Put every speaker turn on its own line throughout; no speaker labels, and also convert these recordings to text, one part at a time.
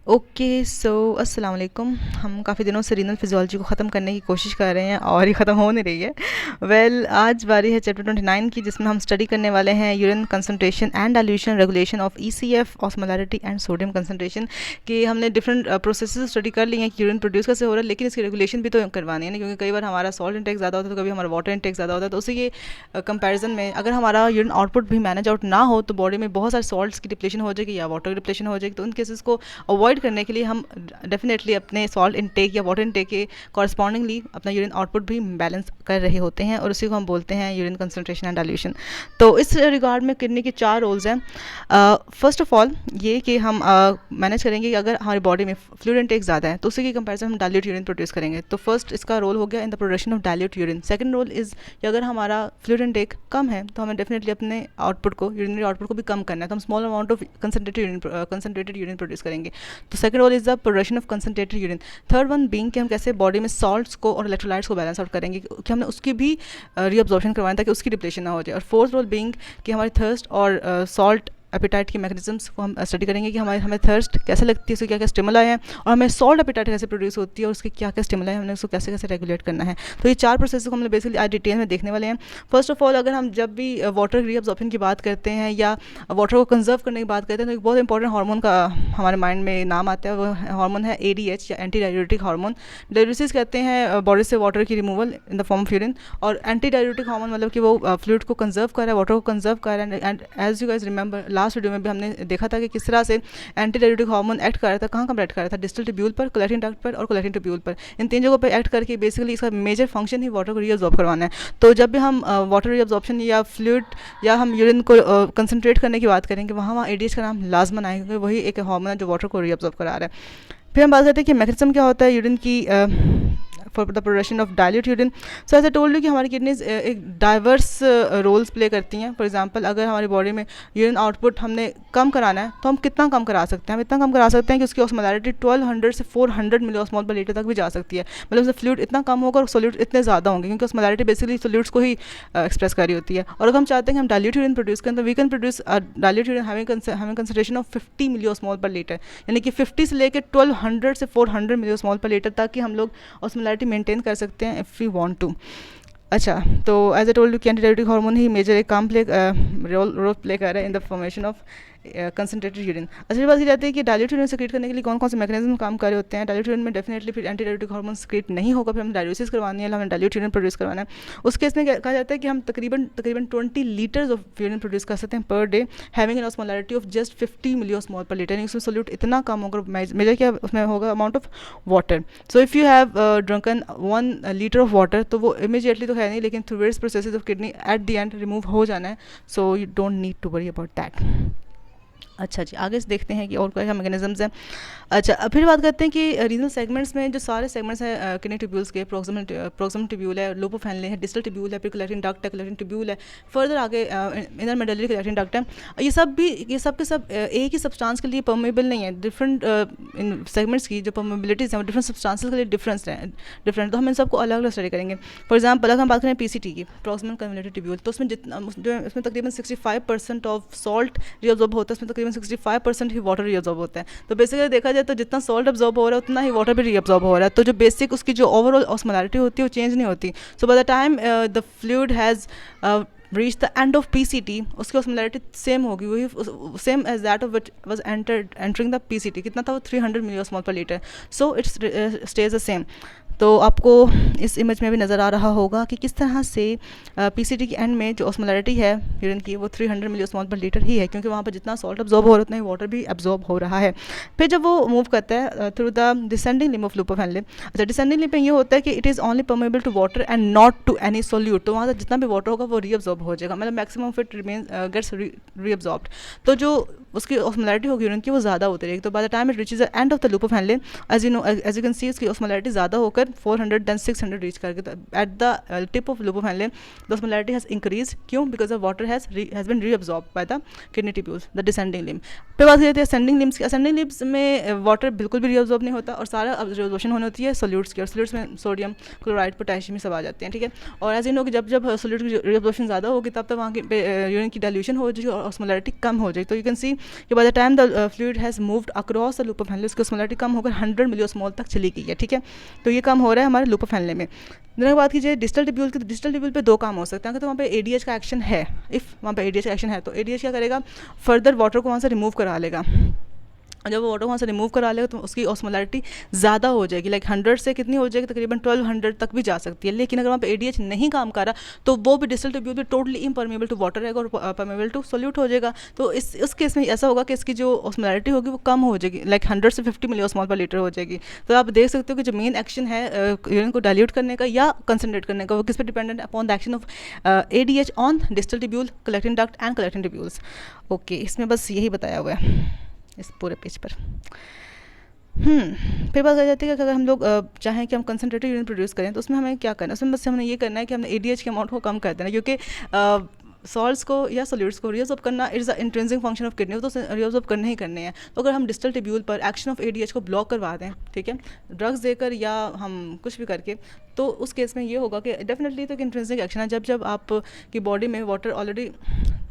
Okay so अस्सलाम वालेकुम। हम काफ़ी दिनों से रीनल फिजियोलॉजी को ख़त्म करने की कोशिश कर रहे हैं और ये ख़त्म हो नहीं रही है। आज बारी है चैप्टर 29 की, जिसमें हम स्टडी करने वाले हैं urine concentration and dilution regulation of ECF, osmolarity and sodium concentration. कि हमने डिफरेंट प्रोसेसेस स्टडी कर लिए हैं कि यूरिन प्रोड्यूस कैसे हो रहा है, लेकिन इसकी रेगुलेशन भी तो करवानी है ना, क्योंकि कई बार हमारा सॉल्ट इंटेक ज़्यादा होता है तो कभी हमारा वाटर इंटेक ज़्यादा होता है। तो उसी के कंपैरिजन में अगर हमारा यूरिन आउटपुट भी मैनेज आउट ना हो तो बॉडी में बहुत सारे सॉल्ट्स की डिप्लेशन हो जाएगी या वाटर की डिप्लेशन हो जाएगी। तो उन केसेस को अवॉइड करने के लिए हम डेफिनेटली अपने सॉल्ट इनटेक या वाटर इनटेक के कॉरस्पॉन्डिंगली अपना यूरिन आउटपुट भी बैलेंस कर रहे होते हैं, और उसी को हम बोलते हैं यूरिन कंसंट्रेशन एंड डाइल्यूशन। तो इस रिगार्ड में किडनी के 4 रोल्स हैं। फर्स्ट ऑफ ऑल ये कि हम मैनेज करेंगे कि अगर हमारी बॉडी में फ्लूइड इनटेक ज़्यादा है तो उसी की कंपैरिजन हम डाइल्यूट यूरिन प्रोड्यूस करेंगे। तो फर्स्ट इसका रोल हो गया in the production of dilute urine. Second role is कि अगर हमारा फ्लूइड इनटेक कम है तो हमें डेफिनेटली अपने आउटपुट को, यूरिनरी आउटपुट को भी कम करना है, तो हम small amount of concentrated urine produce करेंगे। तो second role is the production of concentrated urine. Third one being कि हम कैसे बॉडी में सॉल्ट्स को और इलेक्ट्रोलाइट्स को बैलेंस आउट करेंगे, कि हमने उसकी भी रीअब्जॉर्प्शन करवाएं ताकि उसकी डिप्लेशन ना हो जाए। और फोर्थ रोल बीइंग कि हमारी थर्स्ट और सॉल्ट एपिटाइट के मैकेनिज्म्स को हम स्टडी करेंगे कि हमें थर्स्ट कैसे लगती है, उसके क्या क्या स्टिमुलाई है, और हमें सॉल्ट एपिटाइट कैसे प्रोड्यूस होती है और उसके क्या क्या स्टिमुलाई है, हमने उसको कैसे कैसे रेगुलेट करना है। तो ये 4 प्रोसेस को हम बेसिकली आज डिटेल में देखने वाले हैं। फर्स्ट ऑफ ऑल, अगर हम जब भी वाटर रीअब्जॉर्प्शन की बात करते हैं या वाटर को कंजर्व करने की बात करते हैं तो एक बहुत इंपॉर्टेंट हार्मोन का हमारे माइंड में नाम आता है। वो हार्मोन है ADH या एंटी डाययूरेटिक हार्मोन। डाययूरेसिस कहते हैं बॉडी से वाटर की removal in the form of urine, और एंटी डाययूरेटिक हार्मोन मतलब कि वो फ्लूइड को कंजर्व कर रहा है, वाटर को कंजर्व कर रहा है। And as you guys remember, last video में भी हमने देखा था कि किस तरह से एंटी डाययूरेटिक हार्मोन एक्ट कर रहा था, कहाँ एक्ट कर रहा था, डिस्टल ट्यूब्यूल पर, कोलेटिन डक्ट पर और कोलेटिन ट्यूब्यूल पर। इन 3 जगहों पर एक्ट करके बेसिकली इसका मेजर फंक्शन ही वाटर को रीअब्जॉर्ब करवाना है। तो जब भी हम वाटर रीअब्जॉर्प्शन या फ्लूइड या हम यूरिन को कंसनट्रेट करने की बात करेंगे, वहाँ ADH का नाम लाजमन आएगा, क्योंकि वही एक हार्मोन है जो वाटर को रीअब्जॉर्ब करा रहा है। फिर हम बात करते हैं कि मैकेनिज्म क्या होता है यूरिन की for the production of dilute urine. So ऐसे टोल्ड यू कि हमारी किडनीज एक डाइवर्स रोल्स प्ले करती हैं। फॉर एग्जांपल, अगर हमारी बॉडी में यूरिन आउटपुट हमने कम कराना है तो हम कितना कम करा सकते हैं? हम इतना कम करा सकते हैं कि उसकी ऑस्मोलैरिटी 1200 से 400 मिलीऑस्मोल पर लीटर तक भी जा सकती है। मतलब उसमें फ्लूइड इतना कम होगा और सोल्यूट इतने ज़्यादा होंगे, क्योंकि ऑस्मोलैरिटी बेसिकली सोल्यूट्स को ही एक्सप्रेस कर रही होती है। और अगर हम चाहते हैं कि हम डाइल्यूट यूरिन प्रोड्यूस करें तो we can produce dilute urine having concentration of 50 milliosmole per litre, यानी कि 50 से लेकर 1200 से 400 मिलीऑस्मोल पर लीटर तक कि हम लोग ऑस्मोलैरिटी मेंटेन कर सकते हैं इफ़ वी वांट टू। अच्छा, तो एज ए टोल्ड यू कि एंटीडायरेटिक हार्मोन ही मेजर एक काम रोल प्ले कर रहा है in the formation of concentrated urine. अच्छी बात की जाती है कि डाइल्यूट यूरिन सिक्रीट करने के लिए कौन कौन से मैकेनिज्म काम कर रहे होते हैं। डाइल्यूट यूरिन में डेफिनेटली फिर एंटीडायरेटिक हार्मोन सिक्रीट नहीं होगा, फिर हमें डायलिसिस करवानी है, हमें डाइल्यूट यूरिन प्रोड्यूस करवाना है। उस केस में कहा जाता है कि हम तकरीबन 20 लीटर्स ऑफ यूरिन प्रोड्यूस कर सकते हैं per day, having an osmolarity of just 50 milliosmole per litre. उसमें सोल्यूट इतना कम होगा, मेजर क्या उसमें होगा amount of water. So if you have drunken 1 litre of water तो वो इमीडिएटली तो है नहीं, लेकिन through various processes of kidney at the end remove हो जाना है। So you don't need to worry about that. अच्छा जी, आगे से देखते हैं कि और क्या मैकेनिज्म्स हैं। अच्छा, अब फिर बात करते हैं कि रीजनल सेगमेंट्स में जो सारे सेगमेंट्स हैं किडनी ट्यूब्यूल्स के, प्रोक्सिमल ट्यूब्यूल है, लोपोफेनले है, डिस्टल ट्यूब्यूल है, फिर कोलेटिन डक्ट है, कोलेटिन ट्यूब्यूल है, फर्दर आगे इनर मेडुलरी कोलेटिन डक्ट है। ये सब के सब एक ही सब्सटेंस के लिए परमेबल नहीं है। डिफरेंट इन सेगमेंट्स की जो परमेबिलिटीज़ हैं वो डिफरेंट सब्सटेंसेस के लिए डिफरेंट, तो हम इन सबको अलग अलग स्टडी करेंगे। फॉर एग्जाम्पल, अगर हम बात करें PCT की, प्रोक्सिमल कन्वोल्यूटेड ट्यूब्यूल, तो उसमें इसमें तकरीबन 65% ऑफ सॉल्ट रीअब्जॉर्ब होता है, उसमें तकरीबन 65% ही वाटर रीअब्जॉर्ब होता है। तो बेसिकली देखा जाए तो जितना सॉल्ट अब्जॉर्ब हो रहा है उतना ही वाटर भी रीअब्जॉर्ब हो रहा है। तो जो बेसिक उसकी जो ओवरऑल ऑस्मोलैरिटी होती है वो चेंज नहीं होती। So by the time the fluid has reach the end of PCT, उसकी ऑस्मोलैरिटी सेम होगी, वही same as that of which was entering the PCT। कितना था वो? 300 milliosmole per litre. So it's stays the same. तो आपको इस image में भी नज़र आ रहा होगा कि किस तरह से PCT के एंड में जो ऑस्मोलैरिटी है यूरिन की वो 300 मिलीऑस्मोल पर लीटर ही है, क्योंकि वहाँ पर जितना सॉल्ट अब्जॉर्ब हो रहा है उतना ही वाटर भी अब्जॉर्ब हो रहा है। फिर जब वो मूव करता है through the descending limb of loop of Henle. अच्छा, डिसेंडिंग लिम्ब में ये होता है कि it is only permeable to water and not to any solute. तो वहाँ से जितना भी वाटर होगा वो रीअब्जॉर्ब हो जाएगा, मतलब maximum of it remain gets reabsorbed. तो जो उसकी ऑस्मोलैरिटी होगी यूरिन की वो ज़्यादा होती रहेगी। तो by the time it reaches the end of the loop of Henle, as you can see उसकी ऑस्मोलैरिटी ज़्यादा होकर 400 देन 600 रीच करके at the tip of loop of Henle the osmolarity has increase. क्यों? Because of water has been reabsorb by the kidney tubules, the descending limb. फिर बात करते हैं ascending limbs की। असेंडिंग लिम्ब्स में वाटर बिल्कुल भी रीअब्जॉर्ब नहीं होता और सारा ऑब्जॉर्प्शन होनी होती है सोल्यूट्स की, और सोल्यूट्स में सोडियम, क्लोराइड, पोटेशियम सब आ जाते हैं। ठीक है, और एज यू नो कि जब सोल्यूट की रीअब्जॉर्प्शन ज़्यादा होगी तब वहाँ की यूरिन की डाइल्यूशन हो जाएगी और ऑस्मोलैरिटी कम हो जाएगी। तो यू कैन सी कि by the time the fluid has moved across the loop of Henley उसकी ऑस्मोलैरिटी कम होकर 100 मिलियोस्मोल तक चली गई है, ठीक है। तो ये कम हो रहा है हमारे लूप ऑफ हेनले में। अगर बात कीजिए डिस्टल टिब्यूल की, तो डिस्टल टिब्यूल पे दो काम हो सकते हैं। अगर तो वहाँ पे एडीएच का एक्शन है, इफ़ वहाँ पे एडीएच का एक्शन है तो एडीएच क्या करेगा, फर्दर वाटर को वहाँ से रिमूव करा लेगा। जब वो वाटर वहाँ से रिमूव करा लेगा तो उसकी ऑस्मोलैरिटी ज़्यादा हो जाएगी, लाइक 100 से कितनी हो जाएगी, तकरीबन 1200 तक भी जा सकती है। लेकिन अगर वहाँ पे एडीएच नहीं काम कर रहा तो वो भी डिस्टल ट्यूब्यूल भी टोटली इम्परमेबल टू वाटर रहेगा और परमेबल टू सोल्यूट हो जाएगा। तो इस केस में ऐसा होगा कि इसकी जो ऑस्मोलैरिटी होगी वो कम हो जाएगी, लाइक 100 से 50 मिलियोस्मॉल पर लीटर हो जाएगी। तो आप देख सकते हो कि जो मेन एक्शन है यूरिन को डाइल्यूट करने का या कंसनट्रेट करने का, वो किस पर डिपेंडेंट है, upon the action of ADH on distal tubule, collecting duct and collecting tubules. Okay, इसमें बस यही बताया हुआ है इस पूरे पेज पर। फिर बात कर जाती है कि अगर हम लोग चाहें कि हम कंसनट्रेटेड यूरिन प्रोड्यूस करें तो उसमें हमें क्या करना है, उसमें बस हमने ये करना है कि हमने एडीएच के अमाउंट को कम कर देना, क्योंकि सॉल्ट्स को या सोल्यूट्स को रिअब्सॉर्ब करना it's the intrinsic function of kidney, वो तो रिअब्सॉर्ब करने ही करने हैं। तो अगर हम डिस्टल टिब्यूल पर एक्शन ऑफ एडीएच को ब्लॉक करवा दें, ठीक है, ड्रग्स देकर या हम कुछ भी करके, तो उस केस में ये होगा कि डेफिनेटली तो इंट्रिंसिक एक्शन है। जब आपकी बॉडी में वाटर ऑलरेडी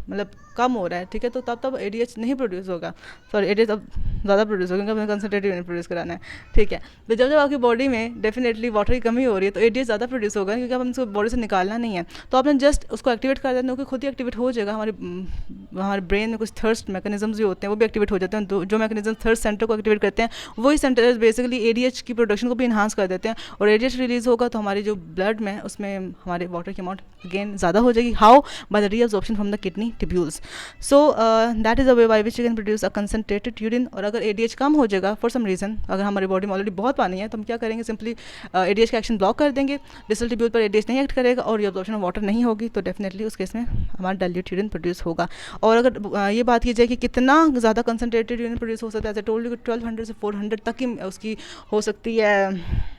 मतलब कम हो रहा है, ठीक है, तो तब एडीएच नहीं प्रोड्यूस होगा, सॉरी एडीएच अब ज़्यादा प्रोड्यूस होगा क्योंकि हमें कंसनट्रेटेड यूरिन प्रोड्यूस कराना है, ठीक है। तो जब आपकी बॉडी में डेफिनेटली वाटर की कमी हो रही है तो एडीएच ज़्यादा प्रोड्यूस होगा, क्योंकि अब हम उसको बॉडी से निकालना नहीं है। तो आपने जस्ट उसको एक्टिवेट कर देना, क्योंकि खुद ही एक्टिवेट हो जाएगा। हमारे ब्रेन में कुछ थर्स्ट मैकेनिज्म्स भी होते हैं, वो भी एक्टिवेट हो जाते हैं। जो मैकेनिज्म थर्स्ट सेंटर को एक्टिवेट करते हैं वही सेंटर बेसिकली एडीएच की प्रोडक्शन को भी इन्हांस कर देते हैं, और एडीएच रिलीज होगा तो हमारी जो ब्लड में उसमें हमारे वाटर की अमाउंट अगेन ज़्यादा हो जाएगी। How, by the reabsorption from the kidney tubules. So that is a way by which you can produce a concentrated urine. और अगर एडीएच कम हो जाएगा फॉर सम रीज़न, अगर हमारी बॉडी में ऑलरेडी बहुत पानी है, तो हम क्या करेंगे, सिंपली एडीएच का एक्शन ब्लॉक कर देंगे, डिस्टल ट्यूब्यूल पर एडीएच नहीं एक्ट करेगा और रीअब्जॉर्प्शन ऑफ वाटर नहीं होगी, तो डेफिनेटली उस केस में हमारा डाइल्यूट यूरिन प्रोड्यूस होगा। और अगर ये बात की जाए कि कितना ज़्यादा कंसनट्रेटेड यूरिन प्रोड्यूस हो सकता है, एज ए टोल्ड यू 1200 से 400 तक ही उसकी हो सकती है,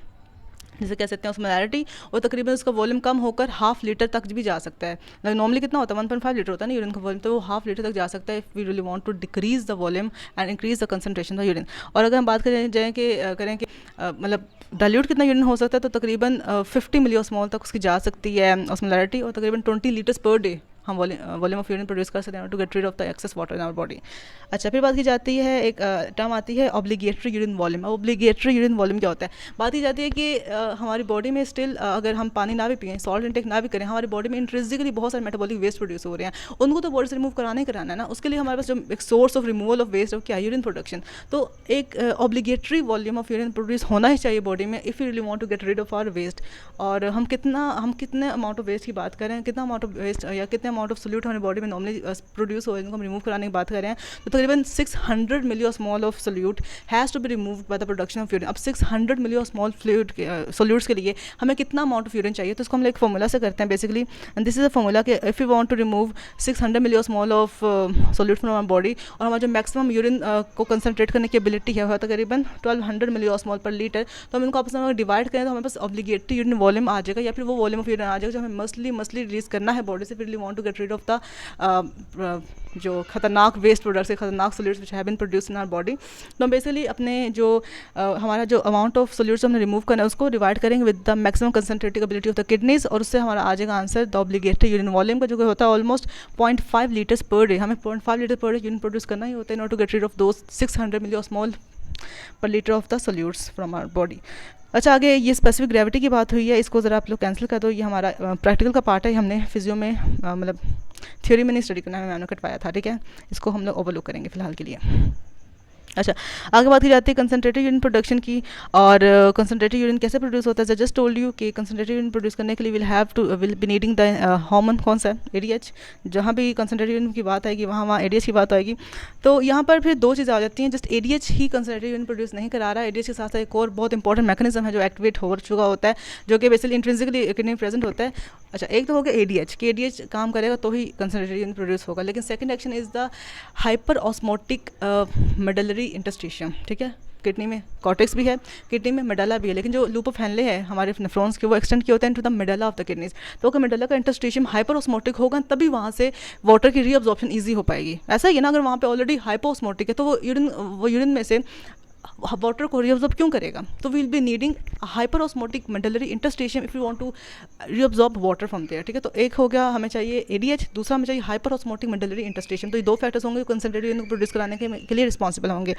जैसे कह सकते हैं ऑस्मोलैरिटी, और तकरीबन उसका वॉल्यूम कम होकर हाफ लीटर तक भी जा सकता है। नॉर्मली कितना होता है, 1.5 लीटर होता है ना यूरिन का वॉल्यूम, तो वो हाफ लीटर तक जा सकता है if we really want to decrease the volume and increase the concentration of urine. और अगर हम बात करें कि मतलब डाइल्यूट कितना यूरिन हो सकता है, तो तकरीबन 50 मिलियोस्मॉल तक उसकी जा सकती है ऑस्मोलैरिटी, और तकरीबन 20 लीटर्स पर डे हम वॉल्यूम ऑफ यूरिन प्रोड्यूस कर सकते हैं to get rid of the excess water in our body. अच्छा, फिर बात की जाती है, एक टर्म आती है obligatory urine volume. Obligatory urine volume क्या होता है? बात की जाती है कि हमारी बॉडी में स्टिल अगर हम पानी ना भी पिएं, सॉल्ट इंटेक ना भी करें, हमारी बॉडी में इंट्रिंसिकली बहुत सारे मेटाबॉलिक वेस्ट प्रोड्यूस हो रहे हैं, उनको तो बॉडी से रिमूव कराना ही कराना है ना। उसके लिए हमारे पास जो एक source of removal of waste क्या है, यूरिन प्रोडक्शन। तो एक obligatory volume of urine produce होना ही चाहिए बॉडी में if you really want to get rid of our waste. और हम कितने अमाउंट ऑफ वेस्ट की बात करें, कितना अमाउंट ऑफ वेस्ट या कितने अमाउंट ऑफ सोल्यूट हमारी बॉडी में नॉर्मली प्रोड्यूस हो, इनको हम रिमूव कराने की बात कर रहे हैं, तो तकरीबन 600 milliosmole of solute has to be removed by the production of urine. अब 600 मिलियोस्मॉल फ्लूइड सोल्यूट्स के लिए हमें कितना अमाउंट ऑफ यूरिन चाहिए, तो इसको हम एक फॉर्मूला से करते हैं basically, and this is a formula कि if you want to remove 600 milliosmole of solute from our body, और हमारा जो मैक्सिमम यूरिन को कंसनट्रेट करने की एबिलिटी है तकरीबन 1200 मिलियोस्मॉल पर लीटर, तो हम इनको आपस में डिवाइड करें तो हमें पास ऑब्लिगेटरी यूरिन वॉल्यूम आ जाएगा, या फिर वो वॉल्यूम ऑफ यूरिन आ जाएगा जो हमें मसली रिलीज करना है बॉडी से, फिर we want to get rid of the जो खतरनाक वेस्ट प्रोडक्ट्स है, खतरनाक solutes which have been produced in our body. तो हम बेसिकली अपने जो हमारा जो अमाउंट ऑफ सोल्यूट्स हमने रिमूव करना है उसको डिवाइड करेंगे with the maximum concentrating ability of the kidneys, और उससे हमारा आ जाएगा answer the obligatory urine volume का, जो कि होता है ऑलमोस्ट 0.5 लीटर्स पर डे। हमें 0.5 litre per day urine produce करना ही होता है in order to get rid of those 600 milliosmole per litre of the solutes from our body. अच्छा, आगे ये स्पेसिफिक ग्रेविटी की बात हुई है, इसको ज़रा आप लोग कैंसिल कर दो, ये हमारा प्रैक्टिकल का पार्ट है, हमने फिजियो में मतलब थ्योरी में नहीं स्टडी करना है, मैंने कटवाया था, ठीक है, इसको हम लोग ओवरलुक करेंगे फिलहाल के लिए। अच्छा, आगे बात की जाती है कंसनट्रेटेड यूरिन प्रोडक्शन की, और कंसनट्रेटेड यूरिन कैसे प्रोड्यूस होता है। जस्ट टोल्ड यू कि कंसनट्रेटेड यूरिन प्रोड्यूस करने के लिए will be needing the hormone, कौन सा है, एडीएच। जहाँ भी कंसनट्रेटेड यूरिन की बात आएगी वहाँ एडीएच की बात आएगी। तो यहाँ पर फिर दो चीज़ें आ जाती हैं, जस्ट एडीएच ही कंसनट्रेटेड यूरिन प्रोड्यूस नहीं करा रहा है, एडीएच के साथ साथ एक और बहुत इंपॉर्टेंट मैकेनिज्म है जो एक्टिवेट हो चुका होता है, जो कि बेसिकली इंट्रिंसिकली किडनी प्रेजेंट होता है। अच्छा, एक तो हो गया एडीएच कि एडीएच काम करेगा तो ही कंसनट्रेटेड यूरिन प्रोड्यूस होगा, लेकिन second action is the hyper osmotic medullary interstitium, ठीक है। किडनी में कॉर्टेक्स भी है, किडनी में मेडला भी है, लेकिन जो लूप ऑफ हेनले है हमारे नेफ्रॉन्स के, वो एक्सटेंड किए होते हैं to the medulla of the kidneys. तो अगर मेडला का इंटरस्टिशियम हाइपर ऑस्मोटिक होगा तभी वहाँ से वाटर की रीअब्जॉर्प्शन ईजी हो पाएगी। ऐसा ही है ना, अगर वहाँ पे ऑलरेडी हाइपर ऑस्मोटिक है तो वो यूरिन में से वाटर को रीअब्जॉर्ब क्यों करेगा? तो we will be needing hyper osmotic medullary interstitium if you want to reabsorb water from there, ठीक है। तो एक हो गया हमें चाहिए ADH, दूसरा हमें चाहिए हाइपर ऑस्मोटिक मेडलरी इंटरस्टिशियम। तो ये दो फैक्टर्स होंगे कंसंट्रेटेड यूरिन को प्रोड्यूस कराने के लिए रिस्पॉन्सिबल होंगे।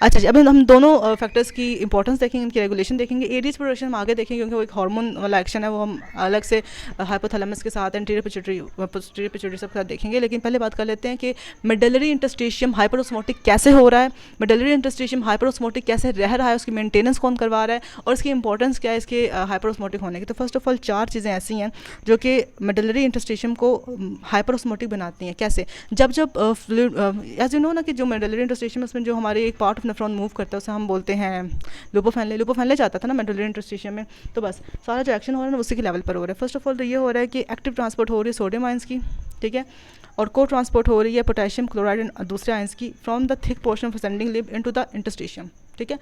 अच्छा जी, अभी हम दोनों फैक्टर्स की इंपॉर्टेंस देखेंगे, इनकी रेगुलेशन देखेंगे। ADH प्रोडक्शन हम आगे देखेंगे क्योंकि वो एक हार्मोन वाला एक्शन है, वो हम अलग से हाइपोथैलेमस के साथ एंटीरियर पिट्यूटरी सब के साथ देखेंगे। लेकिन पहले बात कर लेते हैं कि मेडलरी इंटरस्टिशियम हाइपर ऑस्मोटिक कैसे हो रहा है, मेडलरी इंटरस्टिशियम हाइपर ऑस्मोटिक कैसे रह रहा है, उसकी मेंटेनेंस कौन करवा रहा है और इसकी इंपॉर्टेंस क्या है इसके हाइपर ऑस्मोटिक होने की। तो फर्स्ट ऑफ ऑल 4 चीज़ें ऐसी हैं जो कि मेडलरी इंटरस्टिशियम को हाइपर ऑस्मोटिक बनाती हैं। कैसे? जब एज यू नो ना कि जो मेडलरी इंटरस्टिशियम है उसमें जो हमारे एक पार्ट ऑफ नेफ्रॉन मूव करता है उसे हम बोलते हैं लुपोफेनले जाता था ना मेडलरी इंटरस्टिशियम में। तो बस सारा जो एक्शन हो रहा है ना उसी के लेवल पर हो रहा है। फर्स्ट ऑफ ऑल तो ये हो रहा है कि एक्टिव ट्रांसपोर्ट हो रही है सोडियम आयंस की, ठीक है, और को ट्रांसपोर्ट हो रही है पोटेशियम क्लोराइड एंड दूसरे आयंस की from the thick portion of ascending limb into the interstitium, ठीक है।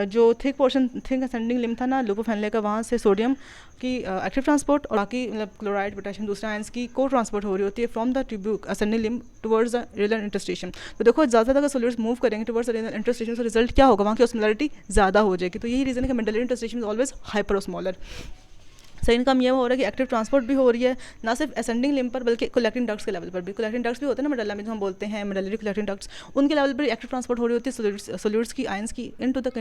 जो थिक असेंडिंग लिम्ब था ना लुपोफेनले का, वहाँ से सोडियम की एक्टिव ट्रांसपोर्ट और बाकी मतलब क्लोराइड पोटेशियम दूसरे आयंस की को ट्रांसपोर्ट हो रही होती है from the tubule ascending limb towards the renal interstitium. तो देखो ज़्यादा अगर सोल्यूट्स मूव करेंगे टुवर्ड्स द रीनल इंटरस्टिशियम तो रिजल्ट क्या होगा? वहाँ की ऑस्मोलरिटी ज़्यादा हो जाएगी। तो यही रीज़न है कि medullary interstitium is always hyper osmolar. Second काम ये हो रहा है कि एक्टिव ट्रांसपोर्ट भी हो रही है ना सिर्फ असेंडिंग लिम्ब पर बल्कि कलेक्टिंग डक्ट्स के लेवल पर भी। कलेक्टिंग डक्ट्स भी होते हैं ना मेडल्ला में जो हम बोलते हैं मेडलरी कलेक्टिंग डक्ट्स, उनके लेवल पर एक्टिव ट्रांसपोर्ट हो रही होती है सोल्यूट्स की आयंस की इनटू द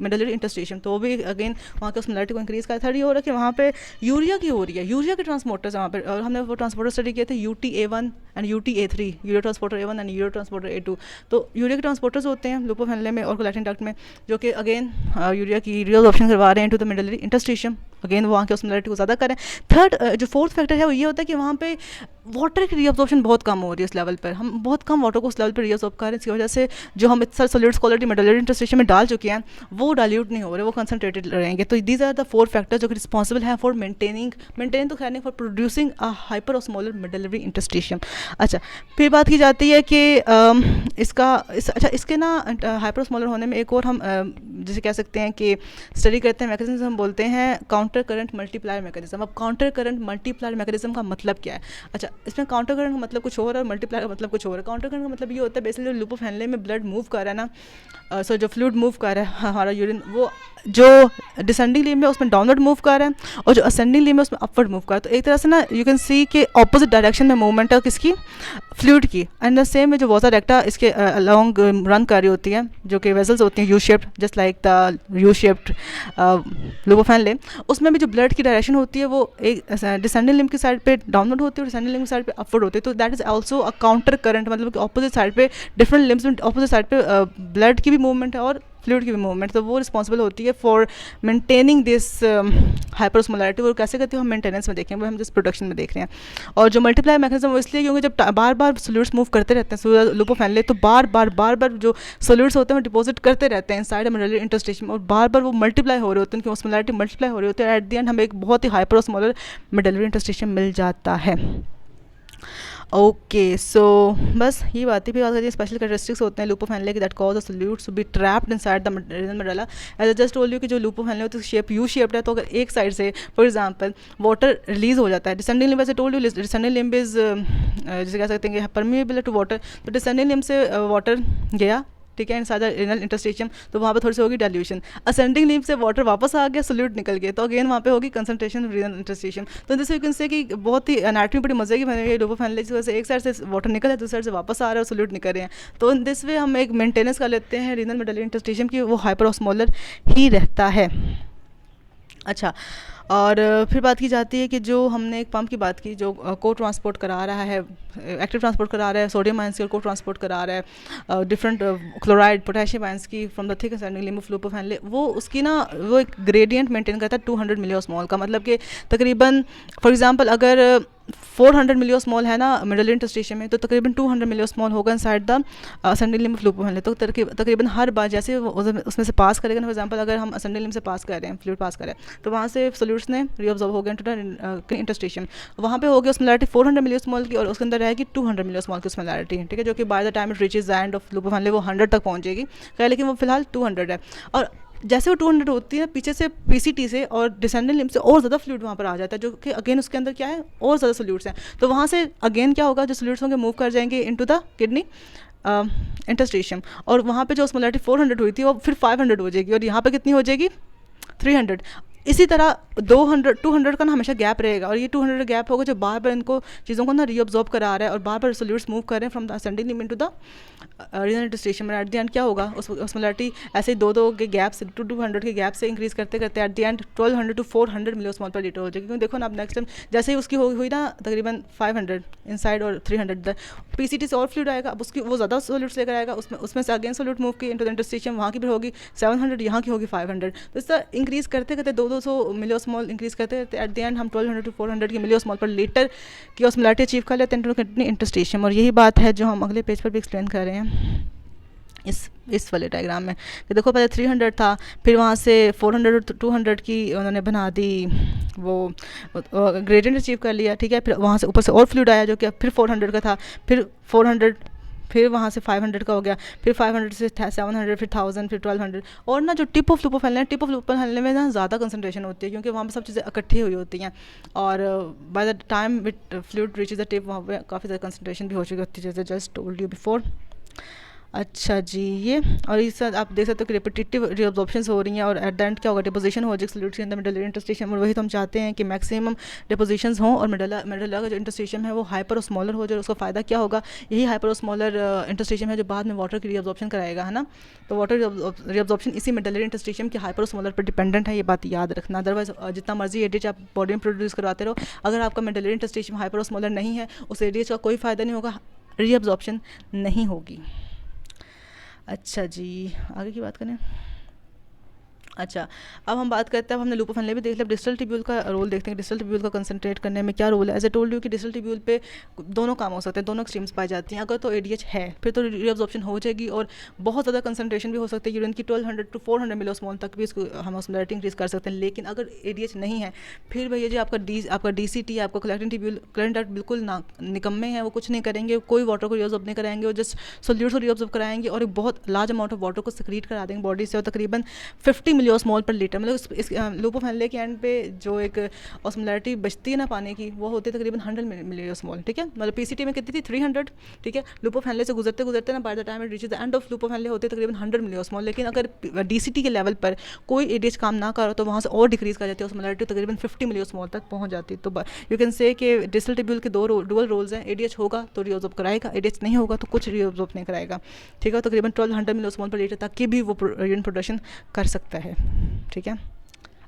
मेडलरी इंटरस्टिशियम। तो वो भी अगेन वहाँ के ऑस्मोलरिटी को इंक्रीज कर। थर्ड ये हो रहा है कि वहाँ पे यूरिया की हो रही है, यूरिया के ट्रांसपोर्टर्स वहाँ पर, और हमने वो ट्रांसपोर्टर स्टडी किए थे UTA1 and UTA3, urea transporter A1 and urea transporter A2। तो यूरिया के ट्रांसपोर्टर्स होते हैं लुपोफेनले में और कलेक्टिंग डक्ट में जो कि अगेन यूरिया की रीअब्जॉर्प्शन करवा रहे हैं to the medullary interstitium, again वहाँ के ऑस्मोलरिटी को ज़्यादा करें। थर्ड जो फोर्थ फैक्टर है वो ये होता है कि वहाँ पे वाटर की रीअब्जॉर्प्शन बहुत कम हो रही है इस लेवल पर, हम बहुत कम वाटर को उस लेवल पर रीअब्जॉर्ब कर रहे हैं। इसकी वजह से जो हम इतने सॉलिड्स क्वालिटी मेडलरी इंटरस्टिशियम में डाल चुके हैं वो डाइल्यूट नहीं हो रहे, वो कंसनट्रेटेड रहेंगे। तो दीज आर द 4 फैक्टर्स जो कि रिस्पॉन्सिबल हैं फॉर मेंटेन तो खैर नहीं, for producing a hyper osmolar medullary interstitium. अच्छा, फिर बात की जाती है कि इसके ना हाइपर ऑस्मोलर होने में एक और हम जैसे कह सकते हैं कि स्टडी करते हैं मैकेनिज्म, हम बोलते हैं काउंटर करंट मल्टीप्लायर मैकेनिज्म। अब काउंटर करंट मल्टीप्लायर मैकेनिज्म का मतलब क्या है? अच्छा, इसमें काउंटर करंट का मतलब कुछ और है और मल्टीप्लायर का मतलब कुछ और है। काउंटर करंट का मतलब ये होता है बेसिकली लुपोफेनले में ब्लड मूव कर रहा है ना, जो फ्लूइड मूव कर रहा है हमारा यूरिन, वो जो डिसेंडिंग लिम्ब है उसमें डाउनवर्ड मूव कर रहा है और जो असेंडिंग लिम्ब है उसमें अपवर्ड मूव कर रहा है। तो एक तरह से ना यू कैन सी कि ऑपोजिट डायरेक्शन में मूवमेंट है किसकी? फ्लूइड की। एंड द सेम में जो वॉसा रेक्टा इसके अलॉन्ग रन कर रही होती है, जो कि वेसल्स होती हैं U shaped, just like the U shaped loop of Henle, उसमें भी जो ब्लड की डायरेक्शन होती है वो एक डिसेंडिंग लिम्ब की साइड पे डाउनवर्ड होती है और डिसेंडिंग लिम्ब की साइड पे अपवर्ड होती है। तो that is also a counter current, मतलब कि ऑपोजिट साइड पे डिफरेंट लिम्ब्स में ऑपोजिट साइड पे ब्लड की भी मूवमेंट है और फ्लूइड की भी मूवमेंट, तो वो रिस्पॉन्सिबल होती है फॉर मेंटेनिंग दिस हाइपरओस्मोलैरिटी। वो कैसे करती है हम मेंटेनेंस में देखेंगे, हम जिस प्रोडक्शन में देख रहे हैं। और जो मल्टीप्लाई मैकेनिज्म वो इसलिए क्योंकि जब बार बार सोल्यूट्स मूव करते रहते हैं लुपोफेनले, तो बार बार जो सोल्यूट्स होते हैं वो डिपॉजिट करते रहते हैं साइड मेडलरी इंटरस्टिशियम और बार बार वो मल्टीप्लाई हो रहे होते हैं, उनकी ऑस्मोलैरिटी मल्टीप्लाई हो रही होती है। एट द एंड हमें एक बहुत ही हाइपरओस्मोलर मेडलरी इंटरस्टिशियम मिल जाता है। ओके, सो बस ये बात ही, फिर बात करते हैं स्पेशल कैरेक्टरिस्टिक्स होते हैं लुपोफेनले की that cause the solutes to be trapped inside the medulla. As I just told you कि जो लुपोफेनले होती है शेप यू शेप्ड है, तो अगर एक साइड से फॉर एग्जांपल वाटर रिलीज हो जाता है, डिसेंडिंग लिम्ब, ऐसे told you descending limb is जैसे कह सकते हैं कि परमिएबल टू वाटर, तो डिसेंडिंग लिम्ब से वाटर गया, ठीक है, इनसाइड द रीनल इंटरस्टिशियम, तो वहाँ पे थोड़ी सी होगी डाइल्यूशन। असेंडिंग लिम्ब से वाटर वापस आ गया, सोल्यूट निकल गया, तो अगेन वहाँ पे होगी कंसंट्रेशन ऑफ रीनल इंटरस्टिशियम। तो दिस यू कैन से कि बहुत ही एनाटॉमी बड़ी मजे की बनी हुई है लुपोफेनले की वजह से, एक साइड से वाटर निकल है, दूसरी साइड से वापस आ रहा है और सोल्यूट निकल रहे हैं। तो इन दिस वे हम एक मेंटेनेंस कर लेते हैं रीनल मेडलरी इंटरस्टिशियम की, वो हाइपरओस्मोलर ही रहता है। अच्छा, और फिर बात की जाती है कि जो हमने एक पंप की बात की जो को ट्रांसपोर्ट करा रहा है, एक्टिव ट्रांसपोर्ट करा रहा है सोडियम आयंस की और को ट्रांसपोर्ट करा रहा है डिफरेंट क्लोराइड पोटेशियम आयंस की from the thick ascending limb of loop of Henle, वो उसकी ना वो एक ग्रेडियंट मेंटेन करता है 200 मिलियोस्मोल का, मतलब कि तकरीबन फॉर एग्जांपल अगर 400 मिलियोस्मोल है ना मेडलरी इंटरस्टिशियम में, तो तकरीबन 200 मिलियोस्मोल होगा inside the ascending limb of loop of Henle. तो तकरीबन हर बार जैसे उसमें से पास करेगा, फॉर एग्जांपल अगर हम असेंडिंग लिम्ब से पास कर रहे हैं, फ्लूइड पास कर रहे हैं, तो वहाँ से सोल्यूट्स ने रीअब्सॉर्ब हो गया इनटू द इंटरस्टिशियम, वहाँ पे हो गया ऑस्मोलैरिटी 400 मिलियोस्मोल की और उसके अंदर रहेगी 200 मिलियोस्मोल की ऑस्मोलैरिटी, ठीक है, जो कि by the time it reaches the end of loop of Henle वो 100 तक पहुँचेगी, लेकिन वो फिलहाल 200 है। और जैसे वो 200 होती है पीछे से पीसीटी से और डिसेंडिंग लिम्ब से और ज़्यादा फ्लूइड वहाँ पर आ जाता है, जो कि अगेन उसके अंदर क्या है और ज़्यादा सोल्यूट्स हैं, तो वहाँ से अगेन क्या होगा, जो सोल्यूट्स होंगे मूव कर जाएंगे इनटू द किडनी इंटरस्टेशियम, और वहाँ पे जो ऑस्मोलैरिटी 400 हुई थी वो फिर 500 हो जाएगी, और यहाँ पे कितनी हो जाएगी 300। इसी तरह 200 का ना हमेशा गैप रहेगा, और ये 200 गैप होगा जो बार बार इनको चीज़ों को ना रीअब्जॉर्ब करा रहा है और बार बार सोल्यूट्स मूव कर रहे हैं from the ascending limb into the renal interstitium. At the end क्या होगा, उस ऑस्मोलैरिटी ऐसे दो के गैप से 200 के गैप से इंक्रीज करते करते eight the and 1200 to 400 मिलियोस्मॉल per litre हो जाएगी। क्योंकि देखो ना, अब नेक्स्ट टाइम जैसे ही उसकी हुई ना तकरीबन 500 इनसाइड और 300 पीसीटी से और फ्लूइड आएगा, अब उसकी वो ज़्यादा सोल्यूट्स लेकर आएगा, उसमें से अगेन सोल्यूट मूव की इनटू द इंटरस्टेशियम, वहाँ की भी होगी 700, यहाँ की होगी 500। तो इस तरह इंक्रीज करते करते 200 मिलियोस्मॉल इंक्रीज करते करते एट द एंड हम 1200 to 400 की मिलियोस्मॉल पर लीटर की ऑस्मोलैरिटी अचीव कर लेते हैं इनटू इंटरस्टेशियम। और यही बात है जो हम अगले पेज पर भी एक्सप्लेन कर रहे हैं इस वाले डायग्राम में, कि देखो पहले 300 था, फिर वहाँ से 400 to 200 की उन्होंने बना दी, वो ग्रेडियंट अचीव कर लिया, ठीक है। फिर वहाँ से ऊपर से और फ्लूइड आया जो कि फिर 400 का था, फिर 400, फिर वहाँ से 500 का हो गया, फिर 500 से 700, फिर 1000, फिर 1200। और ना जो tip of loop of Helen, tip of loop of Helen में ना ज़्यादा कंसंट्रेशन होती है, क्योंकि वहाँ पे सब चीज़ें इकट्ठी हुई होती हैं, और by the time with fluid reaches the tip वहाँ पे काफ़ी ज़्यादा कंसंट्रेशन भी हो चुकी होती है, जैसे जस्ट टोल्ड यू बिफोर। अच्छा जी, ये और इस साथ आप देख सकते हो कि रिपीटेटिव रिअब्जॉर्प्शंस हो रही हैं, और एट द एंड क्या होगा, डिपोजिशन हो जाएगी सोल्यूट के अंदर मिडल इंटरस्टेशियम। और वही तो हम चाहते हैं कि मैक्सिमम डिपोजिशंस हों, और मिडला का जो इंटरस्टेशियम है वो हाइपर ऑस्मोलर हो जाए। उसका फ़ायदा क्या होगा, यही हाइपर ऑस्मोलर इंटरस्टेशियम है जो बाद में वाटर की रिअब्जॉर्प्शन कराएगा, है ना। तो वाटर रिअब्जॉर्प्शन इसी मिडल इंटरस्टेशियम के हाइपर ऑस्मोलर पर डिपेंडेंट है, ये बात याद रखना। अदरवाइज जितना मर्जी एडीएच आप बॉडी में प्रोड्यूस करवाते रहो, अगर आपका मिडल इंटरस्टेशियम हाइपर ऑस्मोलर नहीं है, उस एडीएच का कोई फ़ायदा नहीं होगा, रिअब्जॉर्प्शन नहीं होगी। अच्छा जी, आगे की बात करें। अच्छा, अब हम बात करते हैं, अब हमने लूप ऑफ हेनले भी देख लिया, डिस्टल ट्यूब्यूल का रोल देखते हैं। डिस्टल ट्यूब्यूल का कंसंट्रेट करने में क्या रोल है। एज ए टोल्ड यू कि डिस्टल ट्यूब्यूल पे दोनों काम हो सकते हैं, दोनों एक्सट्रीम्स पाई जाती हैं। अगर तो एडीएच है फिर तो रीअब्जॉर्प्शन हो जाएगी, और बहुत ज़्यादा कंसंट्रेशन भी हो सकती है, यूरिन की 1200 to 400 मिलियोस्मॉल तक भी इसको हम ऑस्मोलैरिटी इंक्रीज कर सकते हैं। लेकिन अगर एडीएच नहीं है, फिर भैया जी आपका डीसीटी, आपका कलेक्टिंग ट्यूब्यूल करंट डक्ट बिल्कुल निकम्मे हैं, वो कुछ नहीं करेंगे, कोई वाटर को रीअब्जॉर्ब नहीं कराएंगे, वो जस्ट सोल्यूट को रीअब्जॉर्ब कराएंगे और एक बहुत लार्ज अमाउंट ऑफ वाटर को सिक्रीट करा देंगे बॉडी से, और तकरीबन 50 मिलियोस्मॉल पर लीटर। मतलब इस लूप ऑफ हेनले के एंड पे जो एक ऑस्मोलैरिटी बचती है ना पानी की, वो होती है तकरीबन 100 मिलियोस्मॉल, ठीक है। मतलब पीसीटी में कितनी थी 300, ठीक है। लूप ऑफ हेनले से गुजरते गुजरते ना bye the time it reaches the end of loop of Henley होते तकरीबन 100 मिलियोस्मॉल। लेकिन अगर डीसीटी के लेवल पर कोई एडीएच काम ना करो तो वहाँ से और डिक्रीज कर जाती है ऑस्मोलैरिटी, तकरीबन 50 मिलियोस्मॉल तक पहुँच जाती है। तो यू कैन से कि डिस्टल ट्यूब्यूल के दो डुअल रोल्स हैं, एडीएच होगा तो रीअब्जॉर्ब कराएगा, एडीएच नहीं होगा तो कुछ रीअब्जॉर्ब नहीं कराएगा, ठीक है। तकरीबन 1200 मिलियोस्मॉल पर लीटर तक की भी वो यूरिन प्रोडक्शन कर सकता है, ठीक है,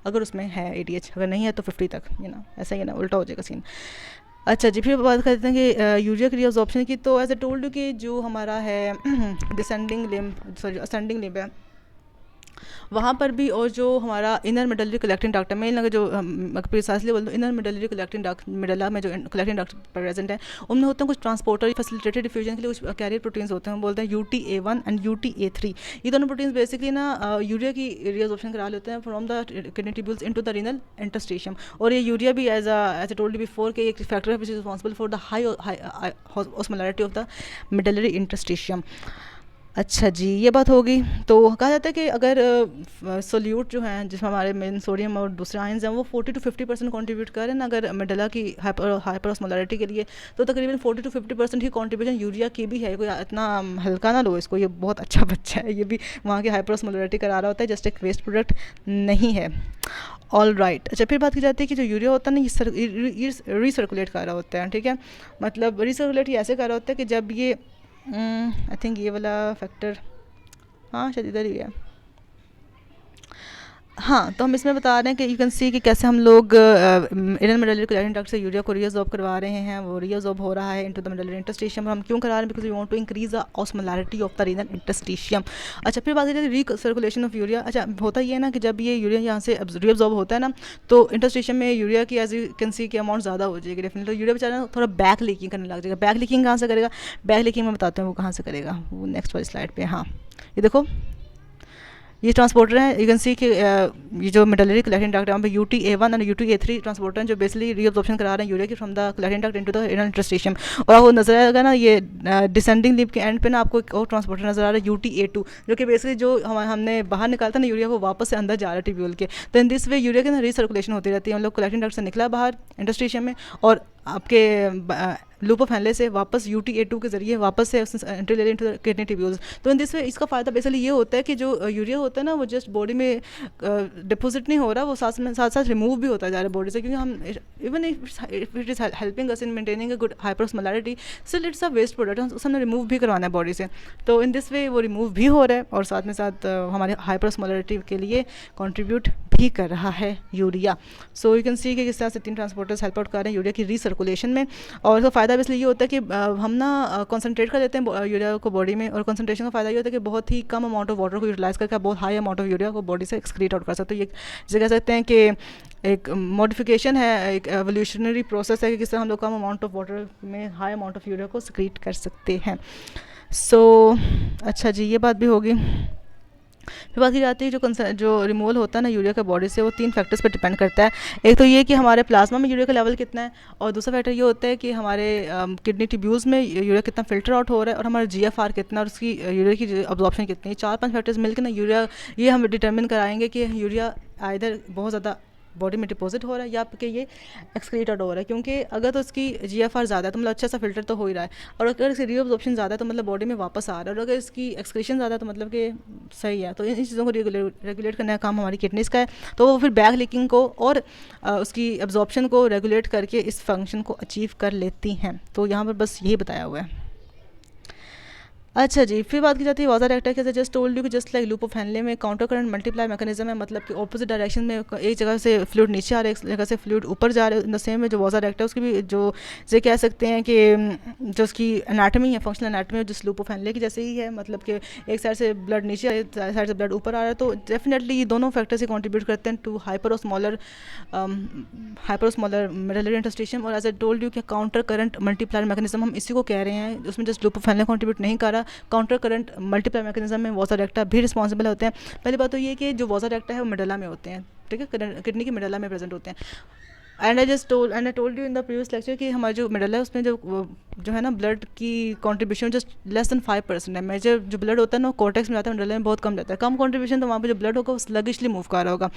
अगर उसमें है एडीएच। अगर नहीं है तो 50 तक, ऐसा ही ना, उल्टा हो जाएगा सीन। अच्छा जी, फिर बात करते हैं कि यूरिया की रीअब्जॉर्प्शन की। तो एज ए टोल्ड कि जो हमारा है descending limb, sorry ascending limb है, वहाँ पर भी, और जो हमारा इनर मिडलरी कलेक्टिंग डक्ट में लगे, जो प्रिसाइसली बोल दो इनर मिडलरी कलेक्टिंग डक्ट, मिडला में जो कलेक्टिंग डक्ट प्रेजेंट है, उनमें होते हैं कुछ ट्रांसपोर्टर फैसिलिटेटेड डिफ्यूजन के लिए कुछ कैरियर प्रोटीन्स होते हैं, बोलते हैं UTA1 एंड UTA3। ये दोनों प्रोटीन्स बेसिकली ना यूरिया की रीअब्जॉर्प्शन करा लेते हैं from the kidney tubules into the renal interstitium. और ये यूरिया भी एज ए टोल्ड बिफोर के एक फैक्टर है which is responsible for the high osmolarity of the medullary interstitium. अच्छा जी, ये बात होगी। तो कहा जाता है कि अगर सोल्यूट जो हैं जिसमें हमारे मेन सोडियम और दूसरे आयंस हैं वो 40 to 50% कॉन्ट्रीब्यूट करें ना अगर मेडला की हाइपर ऑस्मोलैरिटी के लिए, तो तकरीबन 40 to 50% ही कॉन्ट्रीब्यूशन यूरिया की भी है। कोई इतना हल्का ना लो इसको, ये बहुत अच्छा बच्चा है, ये भी वहाँ की हाइपर ऑस्मोलैरिटी करा रहा होता है, जस्ट एक वेस्ट प्रोडक्ट नहीं है। ऑल राइट, अच्छा फिर बात की जाती है कि जो यूरिया होता है ना ये रीसर्कुलेट कर रहा होता है, ठीक है। मतलब रीसर्कुलेट ये ऐसे कर रहा होता है कि जब ये आई थिंक ये वाला फैक्टर, हाँ शायद इधर ही है, हाँ। तो हम इसमें बता रहे हैं कि यू कैन सी कि कैसे हम लोग इनर मिडलरी कलेक्टिंग डक्ट से यूरिया को रीअब्जॉर्ब करवा रहे हैं, वो रीअब्जॉर्ब हो रहा है इनटू द मिडलरी इंटरस्टेशियम। हम क्यों करा रहे हैं, because we want to increase the osmolarity of the renal interstitium. अच्छा फिर बात करें रीसर्कुलेशन ऑफ यूरिया। अच्छा होता ये है ना कि जब ये यूरिया यहाँ से रीअब्जॉर्ब होता है ना, तो इंटरस्टेशियम में यूरिया की एज यू कैन सी की अमाउंट ज़्यादा हो जाएगी डेफिनेटली। यूरिया बेचारा थोड़ा बैक लीकिंग करने लग जाएगा। बैक लीकिंग कहाँ से करेगा, बैक लीकिंग में बताते हैं वो कहाँ से करेगा, वो नेक्स्ट वाली स्लाइड पर। हाँ ये देखो, ये ट्रांसपोर्टर हैं, यू कैन सी कि ये जो मिडलरी कलेक्टिंग डक्ट है वहाँ पे UTA1 और UTA3 ट्रांसपोर्टर हैं जो बेसिकली रीअब्जॉर्प्शन करा रहे हैं यूरिया की from the collecting duct into the renal interstitium. और आपको नजर आएगा ना ये डिसेंडिंग लिम्ब के एंड पे ना आपको एक और ट्रांसपोर्टर नजर आ रहा है UTA2, जो कि बेसिकली जो हमने बाहर निकालता ना यूरिया, वो वापस से अंदर जा रहा है ट्यूब्यूल के। तो इन दिस वे यूरिया की ना रीसर्कुलेशन होती रहती है, मतलब कलेक्टिंग डक्ट से निकला बाहर इंटरस्टेशियम में और आपके लूप ऑफ हेनले से वापस UTA2 के ज़रिए वापस से एंट्री ले इनटू द किडनी ट्यूब्यूल्स। तो इन दिस वे इसका फ़ायदा बेसिकली ये होता है कि जो यूरिया होता है ना वो जस्ट बॉडी में डिपॉजिट नहीं हो रहा, वो साथ साथ रिमूव भी होता जा रहा है बॉडी से, क्योंकि हम even if it is helping us in maintaining a good hyperosmolarity, still it's a waste product, उसे हमने रिमूव भी करवाना है बॉडी से। तो इन दिस वे वो रिमूव भी हो रहा है और साथ में साथ हमारे हाइपरओस्मोलैरिटी के लिए कॉन्ट्रीब्यूट भी कर रहा है यूरिया। सो यू कैन सी कि किस तरह से 3 ट्रांसपोर्टर्स हेल्प आउट कर रहे हैं यूरिया की रीसर्कुलेशन में। और इसका फ़ायदा इसलिए ये होता है कि हम ना कंसनट्रेट कर देते हैं यूरिया को बॉडी में, और कंसनट्रेशन का फ़ायदा ये होता है कि बहुत ही कम अमाउंट ऑफ वाटर को यूटिलाइज करके बहुत हाई अमाउंट ऑफ यूरिया को बॉडी से एक्सक्रीट आउट कर सकते हैं। ये जिसे कह सकते हैं कि एक मॉडिफिकेशन है, एक एवोल्यूशनरी प्रोसेस है कि किस तरह हम लोग कम अमाउंट ऑफ वाटर में हाई अमाउंट ऑफ यूरिया को एक्सक्रीट कर सकते हैं। सो अच्छा जी, ये बात भी होगी। फिर बात की जाती है जो रिमूवल होता है ना यूरिया का बॉडी से, वो 3 फैक्टर्स पर डिपेंड करता है। एक तो ये कि हमारे प्लाज्मा में यूरिया का लेवल कितना है, और दूसरा फैक्टर ये होता है कि हमारे किडनी ट्यूब्यूल्स में यूरिया कितना फिल्टर आउट हो रहा है, और हमारा GFR कितना, और उसकी यूरिया की अब्जॉर्प्शन कितनी है। 4-5 फैक्टर्स मिलकर ना यूरिया, ये हम डिटरमिन कराएंगे कि यूरिया आइदर बहुत ज़्यादा बॉडी में डिपॉजिट हो रहा है या कि ये एक्सक्रीट आउट हो रहा है। क्योंकि अगर तो इसकी GFR ज़्यादा है तो मतलब अच्छा सा फिल्टर तो हो ही रहा है, और अगर इसकी रीअब्जॉर्प्शन ज़्यादा है तो मतलब बॉडी में वापस आ रहा है, और अगर इसकी एक्सक्रीशन ज़्यादा है तो मतलब कि सही है। तो इन चीज़ों को रेगुलेट करने का काम हमारी किडनीज़ का है। तो वो फिर बैक लीकिंग को और उसकी एब्जॉर्प्शन को रेगुलेट करके इस फंक्शन को अचीव कर लेती हैं। तो यहाँ पर बस यही बताया हुआ है। अच्छा जी, फिर बात की जाती है वाज़ारेक्टर की। जस्ट टोल्ड यू कि just like loop of Henley में काउंटर करंट मल्टीप्लाई मैकेनिज्म है, मतलब कि ऑपोजिट डायरेक्शन में एक जगह से फ्लूइड नीचे आ रहा है, एक जगह से फ्लूइड ऊपर जा रहा है। इन द सेम में जो वाज़ारेक्टर उसकी भी जो से कह सकते हैं कि जो उसकी एनाटमी है, फंक्शनल एनाटमी है, जिस लूप ऑफ हेनले की जैसे ही है, मतलब कि एक साइड से ब्लड नीचे आ रहा है, साइड से ब्लड ऊपर आ रहा है। तो डेफिनेटली ये दोनों फैक्टर्स ही कॉन्ट्रीब्यूट करते हैं टू हाइपरोस्मोलर मेडुलरी इंटरस्टिशियम। और एज ए टोल्ड यू कि काउंटर करंट मल्टीप्लाई मैकेनिज्म हम इसी को कह रहे हैं, उसमें just loop of Henley contribute नहीं कर रहा, काउंटर करंट मल्टीप्लाई मैकेनिज्म में वाज़ारेक्टा भी रिस्पॉन्सिबल होते हैं। पहली बात तो ये कि जो वाज़ारेक्टा है वो मेडुला में होते हैं, ठीक है, किडनी की मेडुला में प्रेजेंट होते हैं। And I told you in the previous lecture कि हमारा जो मेडल है उसमें जो है ना ब्लड की कंट्रीब्यूशन जस्ट लेस देन 5% है। मेजर जो ब्लड होता है ना कॉर्टेक्स में जाता है, मेडल में बहुत कम जाता है, कम कंट्रीब्यूशन। तो वहाँ पे जो ब्लड होगा वो स्लगिशली मूव कर रहा होगा।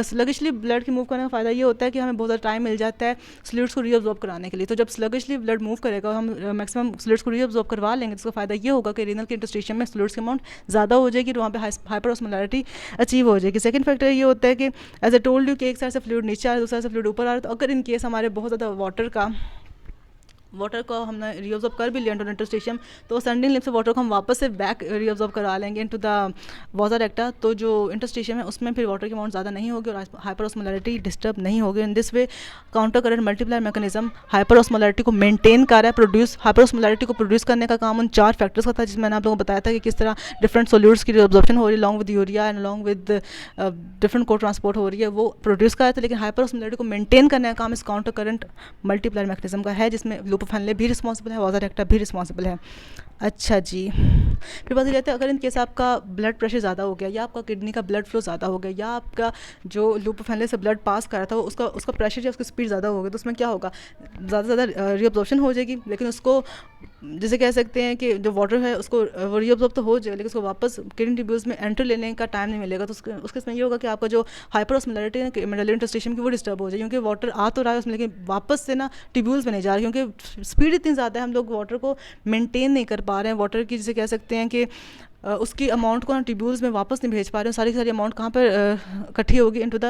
स्लगिशली ब्लड की मूव करने का फ़ायदा ये होता है कि हमें बहुत ज़्यादा टाइम मिल जाता है फ्लूइड्स को रीअब्जॉर्ब कराने के लिए। तो जब स्लगिशली ब्लड मूव करेगा, हम मैक्सिमम फ्लूइड्स को रीअब्जॉर्ब करवा लेंगे, तो उसका फ़ायदा ये होगा कि रीनल के इंटरस्टिशियम में फ्लूइड्स की अमाउंट ज़्यादा हो जाएगी, तो वहाँ पे हाइपरओस्मोलैरिटी अचीव हो जाएगी। सेकंड फैक्टर ये होता है कि एज ए टोल्ड यू कि एक साइड से फ्लूइड नीचे आ रहा है, दूसरा से फ्लूइड ऊपर आ रहा है। तो अगर इन केस हमारे बहुत ज़्यादा वाटर को हमने रीअब्जॉर्ब कर भी लिया इनटू इंटरस्टिशियम, तो सेंडिंग लिप से वाटर को हम वापस से बैक रीअब्जॉर्ब करा लेंगे इनटू द वाज़ारेक्टा। तो जो इंटरस्टिशियम है उसमें फिर वाटर की अमाउंट ज़्यादा नहीं होगी और हाइपरओस्मोलैरिटी डिस्टर्ब नहीं होगी। In this way counter current multiply mechanism hyperosmolarity को मेंटेन कर रहा है। हाइपरओस्मोलैरिटी को प्रोड्यूस करने का काम उन 4 फैक्टर्स का था, जिसमें मैंने आप लोगों को बताया था कि किस तरह डिफरेंट सोल्यूट्स की रीअब्जॉर्प्शन हो रही है along with urea and along with different को ट्रांसपोर्ट हो रही है, वो प्रोड्यूस कर रहा था। लेकिन हाइपरओस्मोलैरिटी को मेंटेन करने का काम इस काउंटर करंट मल्टीप्लाई मैकेनिज्म का है, जिसमें लूप ऑफ हेनले भी रिस्पॉन्सिबल है, वाज़ारेक्टा भी रिस्पॉन्सिबल है। अच्छा जी, फिर बात जाते हैं अगर इन केस आपका ब्लड प्रेशर ज़्यादा हो गया, या आपका किडनी का ब्लड फ्लो ज़्यादा हो गया, या आपका जो लूप ऑफ हेनले से ब्लड पास कर रहा था उसका प्रेशर या उसकी स्पीड ज़्यादा हो गई, तो उसमें क्या होगा, ज़्यादा से ज़्यादा रीअब्जॉर्प्शन हो जाएगी। लेकिन उसको जैसे कह सकते हैं कि जो वाटर है उसको वो रीअब्जॉर्ब तो हो जाएगा, लेकिन उसको वापस किडनी ट्यूब्यूल्स में एंट्री लेने का टाइम नहीं मिलेगा। तो उसके इसमें ये होगा कि आपका जो हाइपरओस्मोलैरिटी है मेडुलरी इंटरस्टिशियम की, वो डिस्टर्ब हो जाए, क्योंकि वाटर आ तो रहा है उसमें लेकिन वापस से ना ट्यूब्यूल्स में नहीं जा रहा, क्योंकि स्पीड इतनी ज़्यादा है, हम लोग वाटर को मेंटेन नहीं कर पा रहे हैं। वाटर की जिसे कह सकते हैं कि उसकी अमाउंट को ना ट्यूब्यूल्स में वापस नहीं भेज पा रहे हैं, सारी की सारी अमाउंट कहाँ पर इकट्ठी होगी इनटू द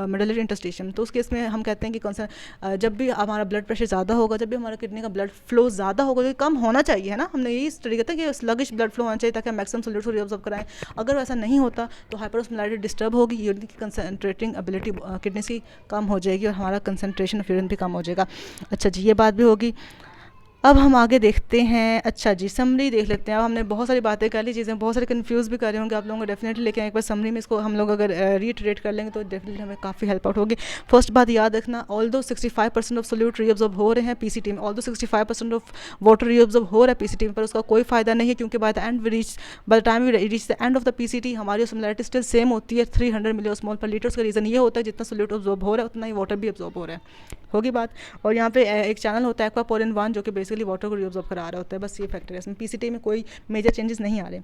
मेडुलरी इंटरस्टिशियम। तो उस केस में हम कहते हैं कि जब भी हमारा ब्लड प्रेशर ज़्यादा होगा, जब भी हमारा किडनी का ब्लड फ्लो ज़्यादा होगा, जो कम होना चाहिए है ना, हमने यही स्टडी करते हैं कि स्लगिश ब्लड फ्लो होना चाहिए ताकि हम मैक्सिमम सोल्यूट को रीअब्जॉर्ब कराएं। अगर वैसा नहीं होता तो हाइपरओस्मोलैरिटी डिस्टर्ब होगी, यूरिन की कंसनट्रेटिंग एबिलिटी किडनी की कम हो जाएगी और हमारा कंसनट्रेशन ऑफ यूरिन भी कम हो जाएगा। अच्छा जी, ये बात भी होगी। अब हम आगे देखते हैं। अच्छा जी, समरी देख लेते हैं। अब हमने बहुत सारी बातें कर ली, चीज़ें बहुत सारे कंफ्यूज भी कर रहे होंगे आप लोगों को डेफिनेटली, लेकिन एक बार समरी में इसको हम लोग अगर रीइटरेट कर लेंगे तो डेफिनेटली हमें काफ़ी हेल्प आउट होगी। फर्स्ट बात याद रखना, ऑल्दो 65% ऑफ सोल्यूट रीअब्जॉर्ब हो रहे हैं पीसीटी में, ऑल्दो 65% ऑफ वाटर रीअब्जॉर्ब हो रहा है पीसीटी में, पर उसका कोई फ़ायदा नहीं है, क्योंकि by the time we reach the end of the PCT हमारी ओस्मोलैरिटी स्टिल सेम होती है 300 मिलियोस्मोल पर लीटर। उसका रीज़न ये होता है जितना सोल्यूट ऑब्जॉर्ब हो रहा है उतना ही वाटर भी ऑब्जॉर्ब हो रहा है, होगी बात। और यहाँ पे एक चैनल होता है एक्वापोरिन 1 जो कि बेसिकली वाटर को रीअब्जॉर्ब करा रहा होता है, बस ये फैक्टर है, इसमें पीसीटी में कोई मेजर चेंजेस नहीं आ रहे।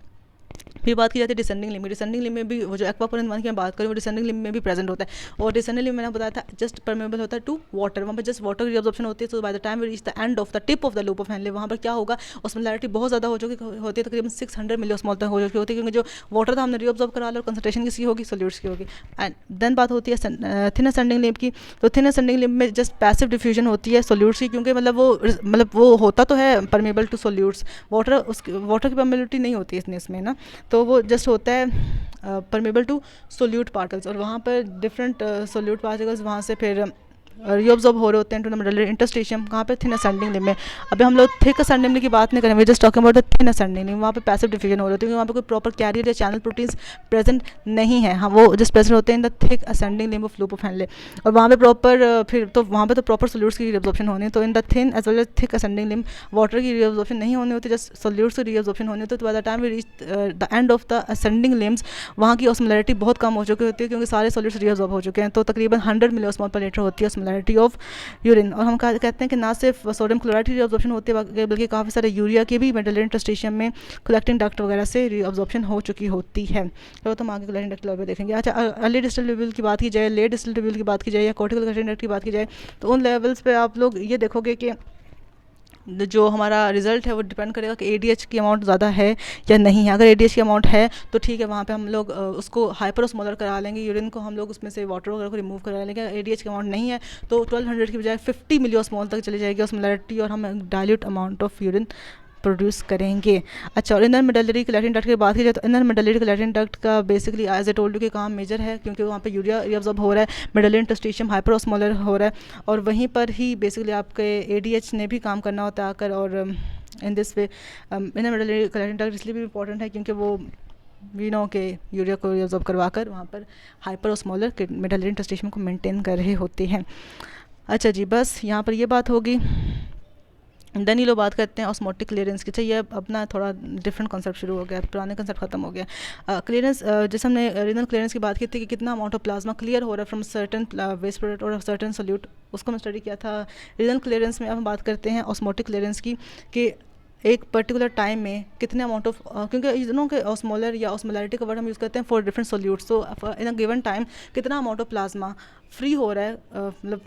फिर बात की जाती है डिसेंडिंग लिम्ब। डिसेंडिंग लिम्ब में भी वो जो एक्वापोरिन 1 की मैं बात करूँ वो डिसेंडिंग लिम्ब में भी प्रेजेंट होता है। और डिसेंडिंग लिम्ब मैंने बताया था जस्ट परमेबल होता है टू वाटर, वहाँ पर जस्ट वाटर की रिअब्जॉर्प्शन होती है। So by the time we reach the end of the tip of the loop of Henle, वहाँ पर क्या होगा, ऑस्मोलैरिटी बहुत ज़्यादा हो चुकी होती है, तकरीबन 600 मिलीऑस्मोल तक हो चुकी होती है, क्योंकि जो वाटर था हमने रिअब्जॉर्ब करा लिया और कंसंट्रेशन किसकी होगी, सोल्यूट्स की होगी। एंड देन बात होती है थिन असेंडिंग लिम्ब की। तो थिन असेंडिंग लिम्ब में जस्ट पैसिव डिफ्यूजन होती है सोल्यूट्स की, क्योंकि मतलब वो होता तो है परमेबल टू सोल्यूट्स, वाटर की परमेबिलिटी नहीं होती है इसमें ना, तो वो जस्ट होता है परमेबल टू सोल्यूट पार्टिकल्स। और वहाँ पर डिफरेंट सोल्यूट पार्टिकल्स वहाँ से फिर रिअब्जॉर्ब हो रहे होते हैं टू द मेडुलरी इंटरस्टिशियम, कहाँ पे, थिन असेंडिंग लिम्ब में। अभी हम लोग थिक असेंडिंग लिम्ब की बात नहीं करेंगे, just talking about the thin ascending limb. वहाँ पे पैसिव डिफ्यूजन हो रही होती है, क्योंकि वहाँ पे कोई प्रॉपर कैरियर या चैनल प्रोटीन्स प्रेजेंट नहीं है, हाँ वो जस्ट प्रेजेंट होते हैं in the thick ascending limb of loop of Henley. और वहाँ पे प्रॉपर फिर तो वहाँ पे तो प्रॉपर सोल्यूट्स की रिअब्जॉर्प्शन होनी है। तो in the thin as well as thick ascending limb water की रिअब्जॉर्प्शन नहीं होनी होती, जस्ट सोल्यूट्स की रिअब्जॉर्प्शन होनी होती है। तो by the time we reach the end of the ascending limbs, वहाँ की ऑस्मोलैरिटी बहुत कम हो चुकी होती है, क्योंकि सारे सोल्यूट्स रिअब्जॉर्ब हो चुके हैं। तो तकरीबन 100 मिलीऑस्मोल पर लीटर होती है ऑस्मोलैरिटी ऑफ यूरिन। और हम कहते हैं कि ना सिर्फ सोडियम क्लोराइड की रिअब्जॉर्प्शन होती है, बल्कि काफ़ी सारे यूरिया के भी मेडुलरी इंटरस्टिशियम में कलेक्टिंग डक्ट वगैरह से रिअब्जॉर्प्शन हो चुकी होती है। तो हम आगे कलेक्टिंग डक्ट लेवल पे देखेंगे। अच्छा, अर्ली डिस्टल लेवल की बात की जाए, लेट डिस्टल लेवल की बात की जाए, या कॉर्टिकल कलेक्टिंग डक्ट की बात की जाए, तो उन लेवल्स पे आप लोग ये देखोगे कि जो हमारा रिजल्ट है वो डिपेंड करेगा कि एडीएच की अमाउंट ज़्यादा है या नहीं है। अगर एडीएच की अमाउंट है तो ठीक है, वहाँ पे हम लोग उसको हाइपरोस्मोलर करा लेंगे, यूरिन को हम लोग उसमें से वाटर वगैरह को रिमूव करा लेंगे। एडीएच की अमाउंट नहीं है तो 1200 की बजाय 50 मिलीऑस्मोल तक चली जाएगी ऑस्मोलैरिटी, और हम dilute amount of urine produce करेंगे। अच्छा, और इनर मेडुलरी कलेक्टिंग डक्ट की बात की जाए तो इनर मेडुलरी कलेक्टिंग डक्ट का basically as I told you कि काम मेजर है, क्योंकि वहाँ पे यूरिया रिअब्जॉर्ब हो रहा है, मेडुलरी इंटरस्टिशियम हाइपरोस्मोलर हो रहा है, और वहीं पर ही बेसिकली आपके एडीएच ने भी काम करना होता है आकर। और इन this way inner medullary collecting duct इसलिए भी इंपॉर्टेंट है क्योंकि वो वी नो के यूरिया को रिअब्जॉर्ब करवा कर वहाँ पर हाइपरोस्मोलर मेडुलरी इंटरस्टिशियम को मेंटेन कर रहे होते हैं। अच्छा जी, बस यहाँ पर ये बात होगी। देन ये लोग बात करते हैं ऑस्मोटिक क्लियरेंस की। चाहिए अपना थोड़ा डिफरेंट कॉन्सेप्ट शुरू हो गया, पुराने कॉन्सेप्ट खत्म हो गया। क्लियरेंस, जैसे हमने रीनल क्लियरेंस की बात की थी कि कितना अमाउंट ऑफ प्लाज्मा क्लियर हो रहा है फ्रॉम सर्टन वेस्ट प्रोडक्ट और सर्टन सोल्यूट, उसको हम स्टडी किया था। रीनल क्लियरेंस में अब हम बात करते हैं ऑस्मोटिक क्लियरेंस की, कि एक पर्टिकुलर टाइम में कितने अमाउंट ऑफ, क्योंकि इनों के ऑस्मोलर या ऑस्मोलैरिटी का वर्ड हम यूज़ करते हैं फॉर डिफरेंट सोल्यूट्स। तो इन अ गिवन टाइम कितना अमाउंट ऑफ प्लाज्मा फ्री हो रहा है, मतलब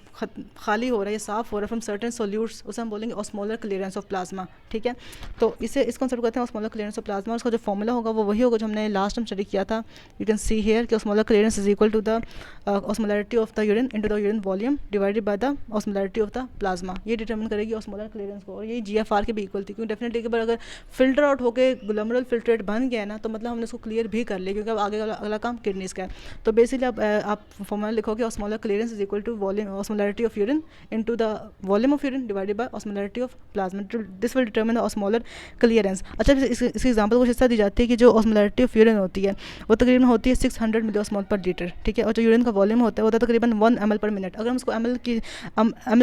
खाली हो रहा है या साफ़ हो रहा है फ्रॉम सर्टेन सोल्यूट्स, उसे हम बोलेंगे ऑस्मोलर क्लियरेंस ऑफ प्लाज्मा। ठीक है, तो इस कॉन्सेप्ट कहते हैं ऑस्मोलर क्लियरेंस ऑफ प्लाज्मा। उसका जो फॉर्मूला होगा वो वही होगा जो हमने लास्ट टाइम स्टडी किया था। यू कैन सी हियर कि osmolar clearance is equal to the osmolarity of the urine into the urine volume divided by the osmolarity of the plasma. ये डिटरमिन करेगी ऑस्मोलर क्लियरेंस को, और ये GFR के भी इक्वल थी, क्योंकि डेफिनेटली एक बार अगर फिल्टर आउट होकर ग्लोमेरुलर फिल्ट्रेट बन गया ना, तो मतलब हमने उसको क्लियर भी कर लिया, क्योंकि अब आगे अगला काम किडनीज का है। तो बेसिकली आप फॉर्मूला लिखोगे osmolar clearance is equal to volume osmolarity of urine into the volume of urine divided by osmolarity of plasma. This will determine the osmolar clearance. अच्छा, इसकी एग्जांपल कुछ इस तरह दी जाती है कि जो ऑस्मोलैरिटी ऑफ यूरिन होती है वो तकरीबन होती है 600 मिलीऑस्मोल पर लीटर। ठीक है, और जो यूरिन का वॉल्यूम होता है वो तकरीबन 1 ml पर मिनट। अगर हम उसको एम की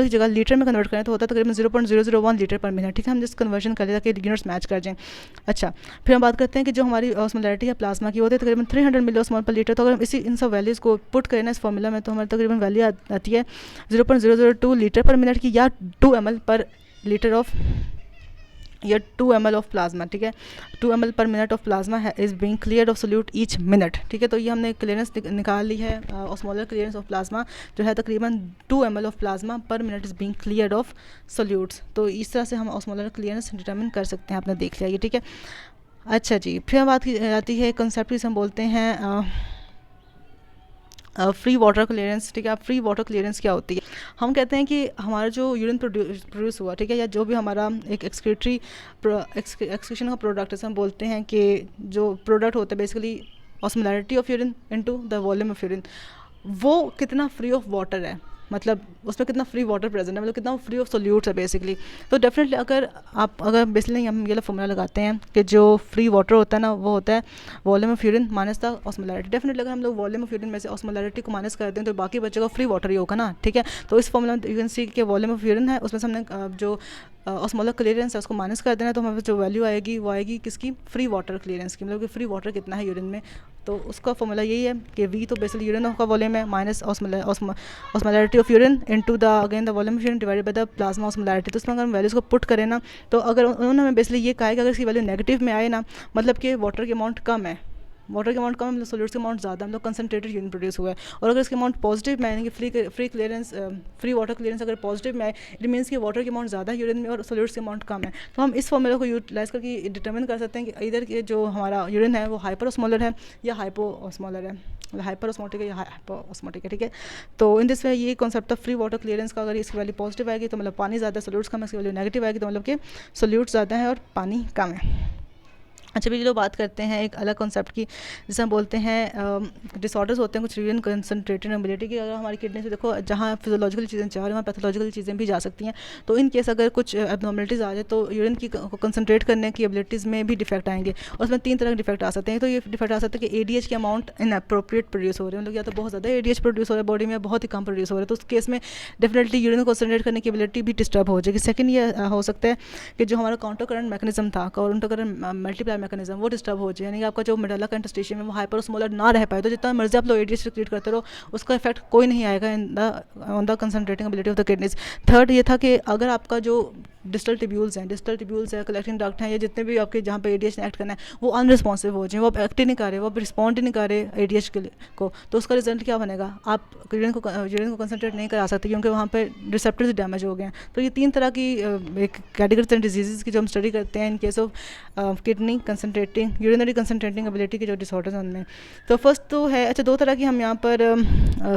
जगह लीटर में कन्वर्ट करें तो होता है तकरीबन 0.001 लीटर पर मिनट। ठीक है, हम जिस कन्वर्जन करें ताकि यूनिट्स मैच कर जाएं। अच्छा, फिर हम बात करते हैं कि जो हमारी ऑस्मोलैरिटी है प्लाज्मा की होती है तकरीबन 300 मिलीऑस्मोल पर लीटर। तो अगर हम इन सब वैल्यूज़ को पुट करें ना इस फॉर्मूला में, तो हमारी तकरीबन वैल्यू आती है 0.002 लीटर पर मिनट की, या 2 ml पर लीटर ऑफ, या 2 ml ऑफ प्लाज्मा। ठीक है, 2 ml पर मिनट ऑफ प्लाज्मा है is being cleared of solute each minute. ठीक है, तो ये हमने क्लियरेंस निकाल ली है। ऑस्मोलर क्लियरेंस ऑफ प्लाज्मा जो है तकरीबन 2 ml ऑफ प्लाज्मा पर minute is being cleared of solutes. तो इस तरह से हम ऑस्मोलर क्लियरेंस डिटरमिन कर सकते हैं, आपने देख लिया ये। ठीक है, अच्छा जी, फिर बात की जाती है कंसेप्ट जिसे हम बोलते हैं फ्री वाटर क्लियरेंस। ठीक है, अब फ्री वाटर क्लियरेंस क्या होती है? हम कहते हैं कि हमारा जो यूरिन प्रोड्यूस हुआ, ठीक है, या जो भी हमारा एक एक्सक्रीशन का प्रोडक्ट है, हम बोलते हैं कि जो प्रोडक्ट होता है basically osmolarity of urine into the volume of urine, वो कितना फ्री ऑफ वाटर है, मतलब उसमें कितना फ्री वाटर प्रेजेंट है, मतलब कितना फ्री ऑफ सोल्यूट्स है बेसिकली। तो डेफिनेटली अगर बेसिकली हम ये फॉर्मूला लगाते हैं कि जो फ्री वाटर होता है ना वो होता है volume of urine minus the osmolarity. Definitely अगर हम लोग वॉल्यूम ऑफ यूरिन में से ऑस्मोलैरिटी को माइनस करते हैं तो बाकी बचेगा फ्री वाटर ही होगा ना। ठीक है, तो इस फॉर्मूला में यू कैन सी कि वॉल्यूम ऑफ यूरिन है, उसमें से हमने जो ऑस्मोलर क्लियरेंस है उसको माइनस कर देना, तो हमें जो वैल्यू आएगी वो आएगी किसकी, फ्री वाटर क्लियरेंस की, मतलब कि फ्री वाटर कितना है यूरिन में। तो उसका फॉर्मूला यही है कि वी तो बेसिकली यूरिन का वॉल्यूम है minus osmolarity of urine into the again the volume of urine divided by the plasma osmolarity. तो उसमें अगर हम वैल्यूज़ को पुट करें ना, तो अगर उन्होंने हमें बेसिकली ये कहा है कि अगर इसकी वैल्यू नेगेटिव में आए ना, मतलब कि वाटर की अमाउंट कम है, वाटर की अमाउंट कम है मतलब सोल्यूट्स की अमाउंट ज़्यादा, मतलब कंसनट्रेटेड यूरिन प्रोड्यूस हुआ है। और अगर इसकी अमाउंट पॉजिटिव में आए, यानी कि फ्री वाटर क्लियरेंस अगर पॉजिटिव में आए, इट मीन्स कि वाटर की अमाउंट ज़्यादा है यूरिन में और सोल्यूट्स की अमाउंट कम है। तो हम इस फॉर्मूला को यूटिलाइज करके डिटर्मिन कर सकते हैं कि इधर के जो हमारा यूरिन है वो हाइपर ऑस्मोलर है या हाइपो ऑस्मोलर है, मतलब हाइपर ऑस्मोटिक है या हाइपो ऑस्मोटिक है, ठीक है। तो इन दिस वे ये concept of free water clearance का, अगर इसकी वैल्यू पॉजिटिव आएगी तो मतलब पानी ज़्यादा है, सोल्यूट्स कम है, इसकी वैल्यू नेगेटिव आएगी तो मतलब कि सोल्यूट्स ज़्यादा है और पानी कम है। अच्छा, भी जो बात करते हैं एक अलग कॉन्सेप्ट की, जिसे हम बोलते हैं डिसऑर्डर्स होते हैं कुछ यूरिन कंसनट्रेटेड एबिलिटी की। अगर हमारी किडनी से देखो जहाँ फिजियोलॉजिकल चीज़ें चाह रही हैं वहाँ पैथोलॉजिकल चीज़ें भी जा सकती हैं। तो इन केस अगर कुछ एबनॉर्मलिटीज़ आ जाए तो यूरिन की कंसनट्रेट करने की एबिलिटीज़ में भी डिफेक्ट आएंगे, और उसमें 3 तरह के डिफेक्ट आ सकते हैं। तो ये डिफेक्ट आ सकता है कि एडीएच की अमाउंट इनअप्रोप्रिएट प्रोड्यूस हो रही है, मतलब या तो बहुत ज़्यादा एडीएच प्रोड्यूस हो रहा है बॉडी में, बहुत ही कम प्रोड्यूस हो रहा है, तो उस केस में डेफिनेटली यूरिन को कंसनट्रेट करने की एबिलिटी भी डिस्टर्ब हो जाएगी। सेकंड ये हो सकता है कि जो हमारा काउंटर करंट मैकेनिज्म था, काउंटर करंट मल्टीप्लाई मैकेनिज्म, वो डिस्टर्ब हो जाए, यानी कि आपका जो मेडुला का इंटरस्टिशियम है वो हाइपर ऑस्मोलर ना रह पाए। तो जितना मर्जी आप लोग एडीएच क्रिएट करते रहो, उसका इफेक्ट कोई नहीं आएगा on the concentrating ability of the kidneys. Third ये था कि अगर आपका जो डिस्टल टिब्यूल्स हैं, कलेक्टिंग डक्ट हैं, या जितने भी आपके जहाँ पे एडीएच ने एक्ट करना है वो अनरिस्पॉन्सिव हो जाए, वो अब एक्ट ही नहीं कर रहे, वो अब रिस्पॉन्ड ही नहीं कर रहे एडीएच के को, तो उसका रिजल्ट क्या बनेगा, आप यूरिन को कंसनट्रेट नहीं करा सकते क्योंकि वहाँ पे रिसेप्टर्स डैमेज हो गए हैं। तो ये 3 तरह की एक कैटेगरीज एंड डिजीज़ की जो हम स्टडी करते हैं in case of kidney concentrating urinary concentrating ability के जो डिसऑर्डर्स हैं उनमें। तो फर्स्ट तो है, अच्छा 2 तरह की हम यहाँ पर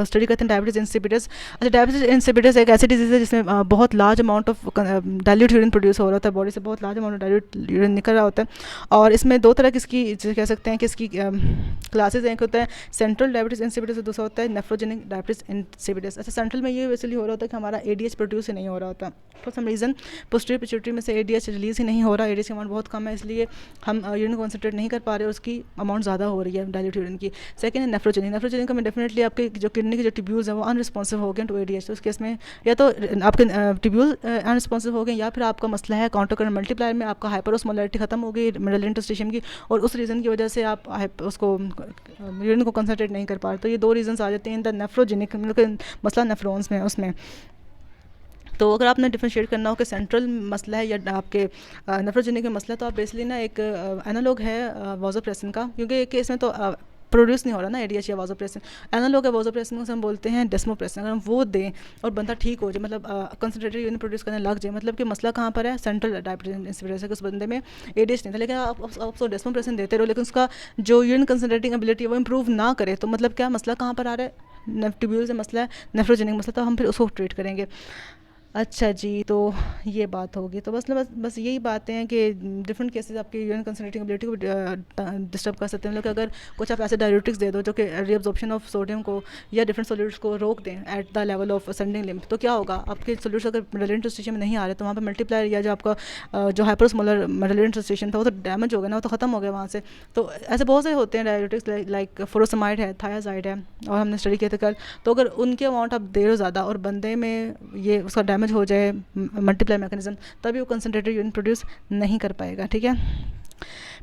स्टडी करते हैं, डायबिटीज़ इंसिपिडस। अच्छा, डायबिटीज़ इंसिपिडस एक ऐसी डिजीज़ है जिसमें बहुत large amount of dilute urine produce हो रहा होता है, बॉडी से बहुत large amount of dilute urine निकल रहा होता है। और इसमें 2 तरह की इसकी कह सकते हैं कि इसकी क्लासेज हैं, एक होता है सेंट्रल डायबिटीज़ इंसिपिडस और दूसरा होता है नेफ्रोजेनिक डायबिटीज़ इंसिपिडस। अच्छा, सेंट्रल में ये बेसिकली हो रहा होता है कि हमारा एडीएच प्रोड्यूस ही नहीं हो रहा होता, for some reason posterior pituitary में से एडीएच रिलीज ही नहीं हो रहा, एडीएच की अमाउंट बहुत कम है, इसलिए हम यूरिन को कंसनट्रेट नहीं कर पा रहे, उसकी अमाउंट ज़्यादा हो रही है डाइल्यूट यूरिन की। सेकंड है नेफ्रोजेनिक का में डेफिनेटली आपके जो किडनी के जो ट्यूब्यूल्स हैं वो अनरिस्पॉन्सिव हो गए टू एडीएच। तो उस केस में या तो आपके ट्यूब्यूल अनरिस्पॉन्सिव हो गए, या फिर आपका मसला है काउंटर करंट मल्टीप्लायर में, आपका हाइपर ऑस्मोलैरिटी खत्म हो गई मिडल इंटरस्टिशियम की, और उस रीज़न की वजह से आप उसको यूरिन को कंसनट्रेट नहीं कर पा रहे। तो ये 2 रीजंस आ जाते हैं इन द नेफ्रोजेनिक, मतलब मसला नेफ्रॉन्स में उसमें। तो अगर आपने डिफरेंशिएट करना हो कि सेंट्रल मसला है या आपके नेफ्रोजेनिक में मसला, तो आप बेसिकली ना एक एनालॉग है वाज़ोप्रेसिन का, क्योंकि एक केस में तो प्रोड्यूस नहीं हो रहा ना एडीएच या वाज़ोप्रेसिन, एनालॉग है वाज़ोप्रेसिन को हम बोलते हैं डेस्मोप्रेसिन। अगर हम वो दें और बंदा ठीक हो जाए, मतलब कंसनट्रेटेड यूरिन प्रोड्यूस करने लग जाए, मतलब कि मसला कहाँ पर है, सेंट्रल डायबिटीज इंसिपिडस है कि उस बंदे में एडीएच नहीं था, लेकिन आप उसको डेस्मोप्रेसिन देते रहो लेकिन उसका जो यूरिन कंसनट्रेटिंग एबिलिटी है वो इंप्रूव ना करे, तो मतलब क्या मसला कहाँ पर आ रहा है, ट्यूब्यूल से मसला है, नेफ्रोजेनिक मसला, तो हम फिर उसको ट्रीट करेंगे। अच्छा जी, तो ये बात होगी। तो बस यही बातें हैं कि डिफरेंट केसेस आपकी यूरिन कंसनट्रेटिंग एबिलिटी को डिस्टर्ब कर सकते हैं। मतलब कि अगर कुछ आप ऐसे डायरेटिक्स दे दो जो कि रीअब्जॉर्प्शन ऑफ सोडियम को या डिफरेंट सोल्यूट्स को रोक दें at the level of ascending lymph, तो क्या होगा, आपके सोल्यूट्स अगर मिडल इंटरस्टिशियम में नहीं आ रहे तो वहाँ पर मल्टीप्लायर या जो आपका जो हाइपरस्मोलर मिडल इंटरस्टिशियम था वो तो डैमेज हो गया ना, वो तो ख़त्म हो गया वहाँ से। तो ऐसे बहुत से होते हैं डायरेटिक्स लाइक फुरोसमाइड है, थायाजाइड है, और हमने स्टडी किया था कल। तो अगर उनके अमाउंट आप दे रहे हो ज़्यादा और बंदे में ये उसका डैमेज हो जाए मल्टीप्लाई मैकेनिज्म, तभी वो कंसनट्रेटेड यूरिन प्रोड्यूस नहीं कर पाएगा, ठीक है।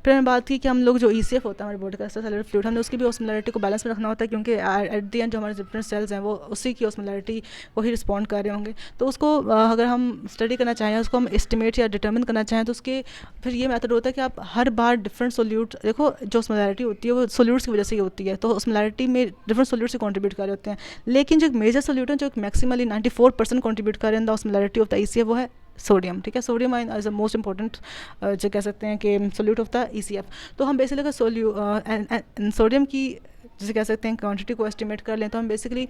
फिर हमने बात की कि हम लोग जो ईसीएफ होता है हमारी बॉडी का एक्स्ट्रासेलुलर फ्लूइड, हमने उसकी भी ऑस्मोलैरिटी को बैलेंस में रखना होता है, क्योंकि एट द एंड जो हमारे डिफरेंट सेल्स हैं वो उसी की ऑस्मोलैरिटी को ही रिस्पॉन्ड कर रहे होंगे। तो उसको अगर हम स्टडी करना चाहें, उसको हम एस्टिमेट या डिटर्मिन करना चाहें, तो उसके फिर ये मेथड होता है कि आप हर बार डिफरेंट सोल्यूट देखो, जो ऑस्मोलैरिटी होती है वो सोल्यूट्स की वजह से ही होती है, तो ऑस्मोलैरिटी में डिफरेंट सोल्यूट्स से कॉन्ट्रीब्यूट कर रहे होते हैं, लेकिन जो एक मेजर सोल्यूट है जो मैक्सिमली 94% कॉन्ट्रीब्यूट कर रहे हैं the osmolarity of the ECF, वो है सोडियम, ठीक है। Sodium is the most important जो कह सकते हैं कि सोल्यूट ऑफ द ईसीएफ। तो हम बेसिकली अगर सोडियम की जैसे कह सकते हैं क्वांटिटी को एस्टिमेट कर लें, तो हम बेसिकली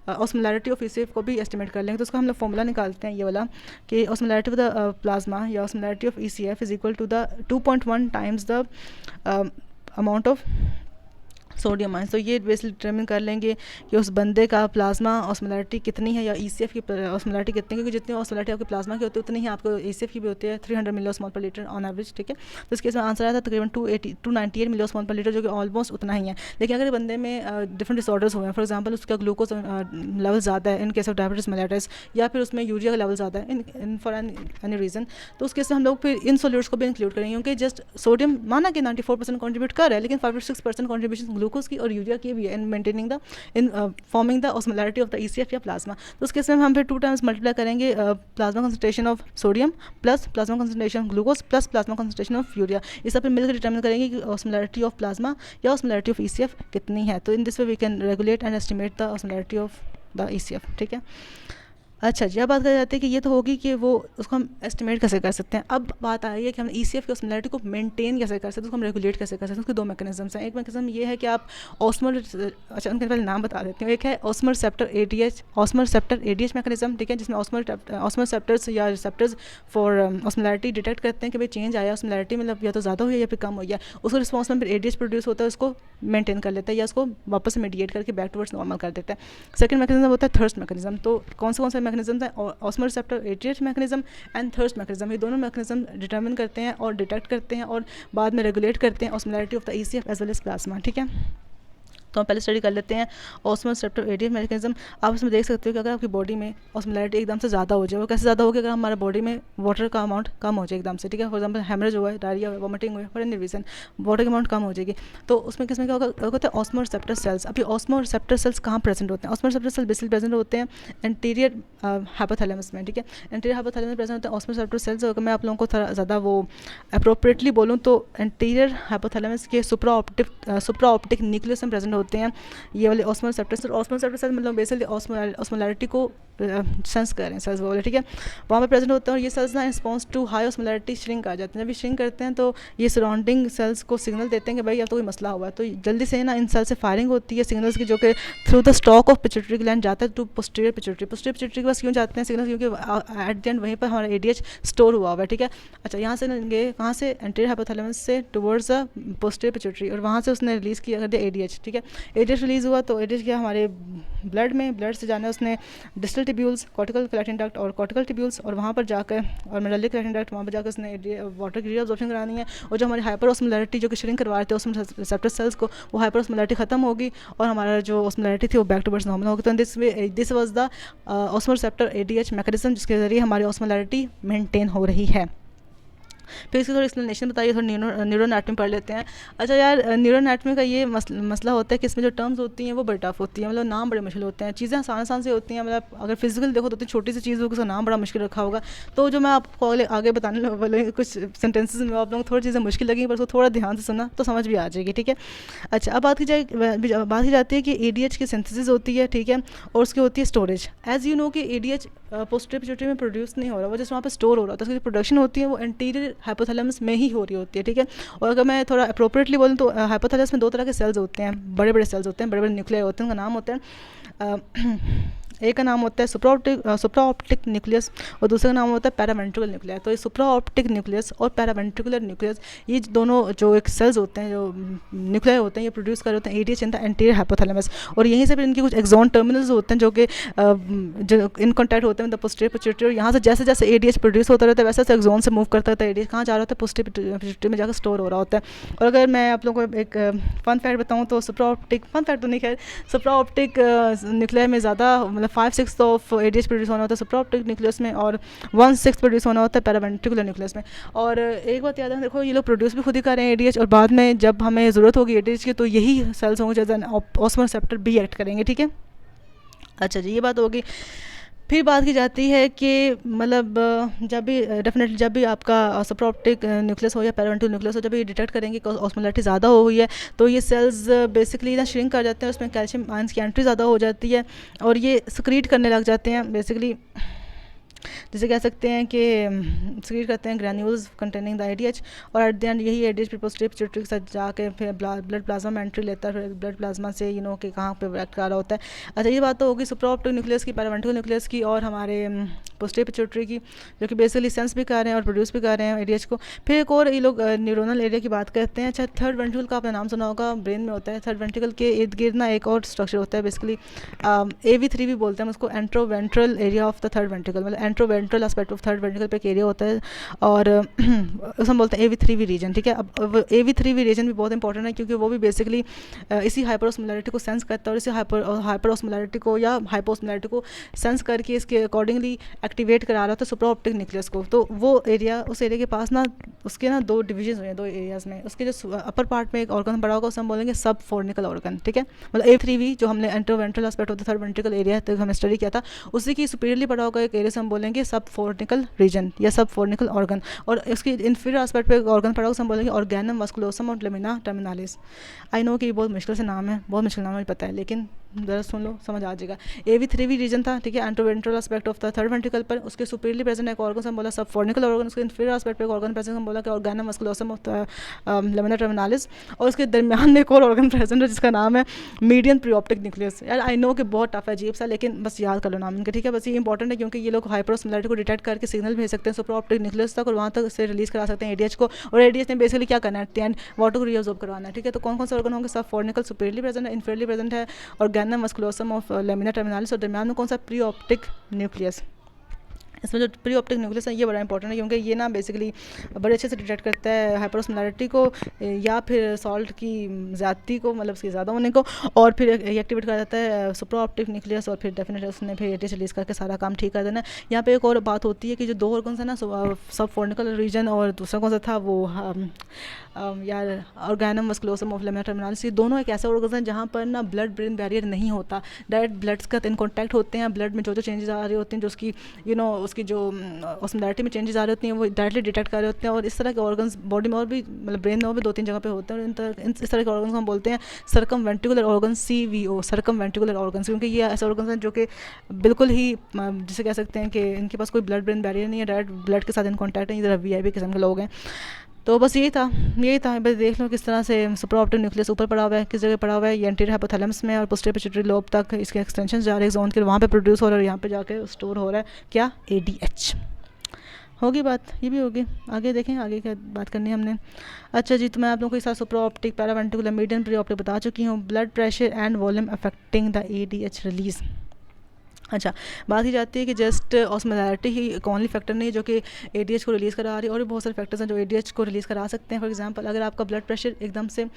ऑस्मोलैरिटी ऑफ ईसीएफ को भी एस्टिमेट कर लेंगे। तो उसका हम लोग फॉर्मूला निकालते हैं ये वाला कि ऑस्मोलैरिटी ऑफ द प्लाज्मा या osmolarity of ECF is equal to the 2.1 times the amount of sodium ions. तो ये बेसिकली डिटरमिन कर लेंगे कि उस बंदे का प्लाज्मा ऑस्मोलैरिटी कितनी है या ईसीएफ की ऑस्मोलैरिटी कितनी है, क्योंकि जितनी ऑस्मोलैरिटी आपके प्लाज्मा की होती है उतनी ही आपको ईसीएफ की भी होती है, 300 मिलियोस्मॉल पर लीटर ऑन एवरेज, ठीक है। तो इसके इसमें आंसर आया था तकरीबन 298 मिलियोस्मॉल पर लीटर, जो कि ऑलमोस्ट उतना ही है। लेकिन अगर बंदे में डिफरेंट डिसऑर्डर्स हुए हैं, फॉर एग्जाम्पल उसका ग्लूकोज लेवल ज़्यादा है in case of diabetes mellitus, या फिर उसमें यूरिया का लेवल ज़्यादा है इन फॉर एनी रीज़न, तो उस केस में हम लोग फिर इन सोल्यूट्स को भी इंक्लूड करेंगे, क्योंकि जस्ट सोडियम माना कि 94% कॉन्ट्रीब्यूट कर रहा है, लेकिन 5 to 6% कॉन्ट्रीब्यूशन ग्लूकोज की और यूरिया की भी है in maintaining the in forming the osmolarity of the ECF या प्लाज्मा। तो उस केस में हम फिर 2 टाइम्स मल्टीप्लाई करेंगे plasma concentration of sodium plus plasma concentration of glucose plus plasma concentration of urea. इस पर मिलकर डिटर्मिन करेंगे कि ऑस्मोलैरिटी ऑफ प्लाज्मा या ऑस्मोलैरिटी ऑफ ECF कितनी है। तो in this way we can regulate and estimate the osmolarity of the ECF। ठीक है, अच्छा जी, अब बात कर जाते हैं कि ये तो होगी कि वो उसको हम एस्टिमेट कैसे कर सकते हैं। अब बात आ रही है कि हम ECF की ऑस्मोलैरिटी को मेंटेन कैसे कर सकते हैं, उसको हम रेगुलेट कैसे कर सकते हैं। उसके 2 मैकेनिज्म्स हैं। एक मैकेनिज्म ये है कि आप ऑस्मोल, अच्छा उनके पहले नाम बता देती हूँ। एक है ऑस्मो रिसेप्टर ADH मैकेनिज्म, ठीक है, जिसमें ऑस्मो रिसेप्टर्स या रिसेप्टर्स फॉर ऑस्मोलैरिटी डिटेक्ट करते हैं कि भाई चेंज आया ऑस्मोलैरिटी, मतलब या तो ज़्यादा हुई है या फिर कम हुई है। उसको रिस्पॉन्स में फिर ADH प्रोड्यूस होता है, उसको मेंटेन कर लेता है या उसको वापस मीडिएट करके बैक टुवर्ड्स नॉर्मल कर देता है। सेकंड मैकेनिज्म होता है थर्स्ट मैकेनिज्म। तो कौन से मैकेनिज्म हैं? Osmo receptor ADH mechanism and thirst mechanism. ये दोनों मैकेनिज्म डिटरमिन करते हैं और डिटेक्ट करते हैं और बाद में रेगुलेट करते हैं osmolarity of the ECF as well as plasma. ठीक है, तो हम पहले स्टडी कर लेते हैं ऑस्मो रिसेप्टर ADH मैकेनिज्म। आप इसमें देख सकते हो कि अगर आपकी बॉडी में ऑस्मोलैरिटी एकदम से ज़्यादा हो जाए, वो कैसे ज़्यादा होगी? अगर हमारे बॉडी में वाटर का अमाउंट कम हो जाए एकदम से, ठीक है, फॉर एग्जांपल हेमरेज हुआ है, डायरिया हुआ है, वॉमिटिंग हुई है, फॉर एनी रीजन वाटर की अमाउंट कम हो जाएगी, तो उसमें किसमें क्या होता है? Osmo receptor cells. अभी ऑस्मो रिसेप्टर सेल्स कहाँ प्रेजेंट होते हैं? Osmo receptor cells basically present होते हैं एंटीरियर हाइपोथैलेमस में। ठीक है, एंटीरियर हाइपोथैलेमस में प्रेजेंट होते हैं ऑस्मो रिसेप्टर सेल्स। अगर मैं आप लोगों को थोड़ा ज़्यादा वो अप्रोप्रिएटली बोलूँ तो एंटीरियर हाइपोथैलेमस के सुप्रा ऑप्टिक न्यूक्लियस में प्रेजेंट होते हैं ये वाले ऑस्मो रिसेप्टर्स। ऑस्मो रिसेप्टर्स मतलब बेसिकली ऑस्मोलैरिटी को सेंस कर रहे हैं सेल्स वो, ठीक है, वहाँ पे प्रेजेंट होते हैं। और ये सेल्स ना response to high osmolarity shrink आ जाते हैं। जब ये श्रिंक करते हैं तो ये सराउंडिंग सेल्स को सिग्नल देते हैं कि भाई अब तो कोई मसला हुआ है, तो जल्दी से ना इन सेल्स से फायरिंग होती है सिग्नल्स की, जो कि through the stock of pituitary gland जाता है टू पोस्टीरियर पिट्यूटरी के पास। क्यों जाते हैं सिग्नल? क्योंकि एट द एंड वहीं पर हमारा ADH स्टोर हुआ हुआ है। ठीक है, अच्छा, यहाँ से गए कहाँ से? एंटीरियर हाइपोथैलेमस से टुवर्ड्स द पोस्टीरियर पिट्यूटरी, और वहाँ से उसने रिलीज़ किया कर दिया ADH। ठीक है, ADH रिलीज़ हुआ तो ADH क्या हमारे ब्लड से जाना उसने distal tubules, cortical collecting duct और कॉर्टिकल टिब्यूल्स, और वहाँ पर जाकर और मेडुलरी कलेक्टिंग डक्ट, वहाँ पर जाकर उसने वाटर की रीअब्जॉर्प्शन करानी है। और जो हमारी हाइपर ऑस्मोलैरिटी जो कि श्रिंक करवा रहे थे उसमें रिसेप्टर सेल्स को, वो हाइपर ऑस्मोलैरिटी खत्म होगी और हमारा जो ऑस्मोलैरिटी थी वो बैक टुवर्ड्स नॉर्मल होगी। तो this was the osmo receptor ADH mechanism, जिसके ज़रिए हमारी ऑस्मोलैरिटी मेंटेन हो रही है। फिर इसकी थोड़ी एक्सप्लेनेशन बताइए, थोड़ी न्यूरो एनाटॉमी पढ़ लेते हैं। अच्छा यार, न्यूरो एनाटॉमी का ये मसला होता है कि इसमें जो टर्म्स होती हैं वो बड़ी टफ होती हैं, मतलब नाम बड़े मुश्किल होते हैं। चीज़ें आसान से होती हैं, मतलब अगर फिजिकल देखो तो इतनी छोटी सी चीज़ होगी उसका नाम बड़ा मुश्किल रखा होगा। तो जो मैं आपको आगे बताने वाले कुछ सेंटेंसेस में आप लोगों को थोड़ी चीज़ें मुश्किल लगी, पर उसको थोड़ा ध्यान से सुना तो समझ भी आ जाएगी। ठीक है, अच्छा, अब बात की जाती है कि ADH की सिंथेसिस होती है, ठीक है, और उसकी होती है स्टोरेज। एज यू नो कि ADH पोस्टीरियर पिट्यूटरी में प्रोड्यूस नहीं हो रहा, वो जैसे वहाँ पर स्टोर हो रहा था, उसकी प्रोडक्शन होती है वो एंटीरियर हाइपोथैलेमस में ही हो रही होती है। ठीक है, और अगर मैं थोड़ा अप्रोप्रिएटली बोलूँ तो हाइपोथैलेमस में 2 तरह के सेल्स होते हैं, बड़े सेल्स होते हैं, बड़े न्यूक्लियाई होते हैं, उनका नाम होता है एक का नाम होता है सुप्रा ऑप्टिक न्यूक्लियस और दूसरे का नाम होता है पैरावेंट्रिकुलर न्यूक्लियस। तो ये सुप्रा ऑप्टिक न्यूक्लियस और पैरावेंट्रिकुलर न्यूक्लियस, ये दोनों जो एक सेल्स होते हैं, जो न्यूक्लियाई होते हैं, ये प्रोड्यूस कर रहे होते हैं ADH in the anterior hypothalamus. और यहीं से फिर इनके कुछ एक्सॉन टर्मिनल्स होते हैं जो कि जो इन कॉन्टैक्ट होते हैं विद द पोस्टीरियर पिट्यूटरी, और यहाँ से जैसे जैसे ADH प्रोड्यूस होता रहता है वैसे वैसे एक्सॉन से मूव करता रहता है। ADH कहाँ जा रहा होता है? पोस्टीरियर पिट्यूटरी में जाकर स्टोर हो रहा होता है। और अगर मैं आप लोगों को एक फन फैक्ट बताऊँ तो सुप्रा ऑप्टिक, फन फैक्ट तो नहीं खैर, सुप्रा ऑप्टिक न्यूक्लियाई में ज़्यादा मतलब 5/6 ऑफ ADH प्रोड्यूस होना होता है सुप्रा ऑप्टिक न्यूक्लियस में, और 1/6 प्रोड्यूस होना होता है पैरावेंट्रिकुलर न्यूक्लियस में। और एक बात याद है, देखो ये लोग प्रोड्यूस भी खुद ही कर रहे हैं ADH, और बाद में जब हमें ज़रूरत होगी ADH की तो यही सेल्स होंगे जो ऑस्मो रिसेप्टर भी एक्ट करेंगे। ठीक है, अच्छा जी, ये बात होगी। फिर बात की जाती है कि मतलब जब भी आपका सुप्रा ऑप्टिक न्यूक्लियस हो या पैरावेंट्रिकुलर न्यूक्लियस हो, जब ये डिटेक्ट करेंगे कि ऑस्मोलैरिटी ज़्यादा हो हुई है तो ये सेल्स बेसिकली ना श्रिंक कर जाते हैं, उसमें कैल्शियम आयंस की एंट्री ज़्यादा हो जाती है और ये सिक्रीट करने लग जाते हैं। बेसिकली जिसे कह सकते हैं कि सिक्रीट करते हैं ग्रैन्यूल्स कंटेनिंग द ADH, और एट द एंड यही ADH पोस्टीरियर पिट्यूटरी के साथ जाके फिर ब्लड प्लाज्मा में एंट्री लेता है, फिर ब्लड प्लाज्मा से कि कहाँ पे एक्ट कर रहा होता है। अच्छा, ये बात तो होगी सुप्रा ऑप्टिक न्यूक्लियस की, पैरावेंट्रिकुलर न्यूक्लियस की और हमारे पोस्टीरियर पिट्यूटरी की, जो कि बेसिकली सेंस भी कर रहे हैं और प्रोड्यूस भी कर रहे हैं ADH को। फिर एक और ये लोग न्यूरोनल एरिया की बात करते हैं। अच्छा, थर्ड वेंट्रिकल का आपने नाम सुना होगा, ब्रेन में होता है। थर्ड वेंट्रिकल के इर्द गिर्द ना एक और स्ट्रक्चर होता है, बेसिकली AV3 भी बोलते हैं उसको, anteroventral area of the third ventricle, मतलब anteroventral aspect of third ventricle पे एक एरिया होता है और उसे हम बोलते हैं AV3V रीजन, ठीक है। अब AV3V रीजन भी बहुत इंपॉर्टेंट है क्योंकि वो भी बेसिकली इसी हाइपरओस्मोलैरिटी को सेंस करता है और इसी हाइपरओस्मोलैरिटी को या हाइपोस्मोलैरिटी को सेंस करके इसके अकॉर्डिंगली एक्टिवेट करा रहा होता है सुप्रा ऑप्टिक न्यूक्लियस को। तो वो एरिया, उस एरिया के पास ना उसके ना दो डिविजन हुए हैं, दो एरियाज़ में। उसके जो अपर पार्ट में एक ऑर्गन पड़ा होगा उसे हम बोलेंगे सब फोर्निकल ऑर्गन, ठीक है। मतलब AV3V जो हमने anteroventral aspect of the third ventricle area तक हमने स्टडी किया था, उसी की सुपीरियरली पड़ा होगा एक एरिया से हम बोलेंगे सब फोर्निकल रीजन या सब फोर्निकल ऑर्गन। और इसकी इन्फीरियर एस्पेक्ट पे ऑर्गन पड़ा होगा हम बोलेंगे ऑर्गेनम वास्कुलोसम और लेमिना टर्मिनालिस। आई नो कि ये बहुत मुश्किल से नाम है, बहुत मुश्किल नाम है पता है, लेकिन ज़रा सुन लो समझ आ जाएगा। AV3V रीजन था, ठीक है, anteroventral aspect of the third ventricle पर। उसके सुपीरियरली प्रेजेंट एक ऑर्गन हम बोला सब फोर्निकल ऑर्गन। उसके इन्फीरियर एस्पेक्ट पे एक ऑर्गन प्रेजेंट हम बोला कि organum vasculosum of the lamina terminalis. और उसके दरमियान में एक और ऑर्गन प्रेजेंट है जिसका नाम है मीडियन प्रीऑप्टिक न्यूक्लियस। यार आई नो कि बहुत टफ है, अजीब सा, लेकिन बस याद कर लो नाम इनका, ठीक है। बस ये इंपॉर्टेंट है क्योंकि ये लोग हाइपरओस्मोलैरिटी को डिटेक्ट करके सिग्नल भेज सकते हैं सुप्रा ऑप्टिक न्यूक्लियस तक और वहाँ तक से रिलीज करा सकते हैं ADH को। और ADH ने बेसिकली क्या करना है, एंड वाटर को रीअब्जॉर्ब करवाना है, ठीक है। तो कौन कौन से ऑर्गन होंगे, सब फोर्निकल सुपीरियरली प्रेजेंट है, इन्फीरियरली प्रेजेंट है ऑर्गेनम वास्कुलोसम ऑफ लेमिना टर्मिनालिस और दरमियान में कौन सा प्री ऑप्टिक न्यूक्लियस। इसमें जो प्री ऑप्टिक न्यूक्लियस है ये बड़ा इंपॉर्टेंट है क्योंकि ये ना बेसिकली बड़े अच्छे से डिटेक्ट करता है हाइपरओस्मोलैरिटी को या फिर सॉल्ट की ज़्यादती को, मतलब उसकी ज़्यादा होने को, और फिर एक्टिवेट कर देता है सुप्रा ऑप्टिक न्यूक्लियस और फिर डेफिनेटली उसने फिर ADH रिलीज़ करके सारा काम ठीक कर देना। यहाँ पे एक और बात होती है कि जो दो ऑर्गन्स है ना, सब फोर्निकल रीजन और दूसरा कौन सा था वो यार ऑर्गेनम वास्कुलोसम ऑफ लेमिना टर्मिनालिस, ये दोनों एक ऐसे ऑर्गन्स हैं जहाँ पर ना ब्लड ब्रेन बैरियर नहीं होता, डायरेक्ट ब्लड्स का इन कॉन्टैक्ट होते हैं। ब्लड में जो चेंजेस आ रहे होते हैं, जो उसकी उसकी जो ऑस्मोलैरिटी में चेंजेस आ रहे होती हैं वो डायरेक्टली डिटेक्ट कर रहे होते हैं। और इस तरह के ऑर्गन्स बॉडी में और भी, मतलब ब्रेन में और भी 2-3 जगह पे होते हैं। और इस तरह के ऑर्गन्स हम बोलते हैं सर्कमवेंट्रिकुलर ऑर्गन्स, CVO, सर्कमवेंट्रिकुलर ऑर्गन्स, क्योंकि ये ऐसे ऑर्गन्स हैं जो कि बिल्कुल ही जिसे कह सकते हैं कि इनके पास कोई ब्लड ब्रेन बैरियर नहीं है, डायरेक्ट ब्लड के साथ इन कॉन्टैक्ट है। इधर VIP किस्म के लोग हैं। तो बस यही था बस देख लो किस तरह से सुप्रा ऑप्टिक न्यूक्लियस ऊपर पड़ा हुआ है, किस जगह पड़ा हुआ है, ये एंटीरियर हाइपोथैलेमस में और पोस्टीरियर पिट्यूटरी लोब तक इसके एक्सटेंशन जा रहे हैं जोन के, वहाँ पे प्रोड्यूस हो रहा है और यहाँ पे जाके स्टोर हो रहा है क्या, ADH। होगी बात, ये भी होगी, आगे देखें आगे क्या बात करनी है हमने। अच्छा जी, तो मैं आप लोगों को इस सुप्रा optic, paraventricular, median pre optic बता चुकी हूँ। Blood pressure and volume affecting the ADH release. अच्छा, बात की जाती है कि जस्ट ऑस्मोलैरिटी ही ओनली फैक्टर नहीं है जो कि ADH को रिलीज़ करा रही है, और भी बहुत सारे फैक्टर्स हैं जो ADH को रिलीज़ करा सकते हैं। फॉर एग्जांपल, अगर आपका ब्लड प्रेशर एकदम से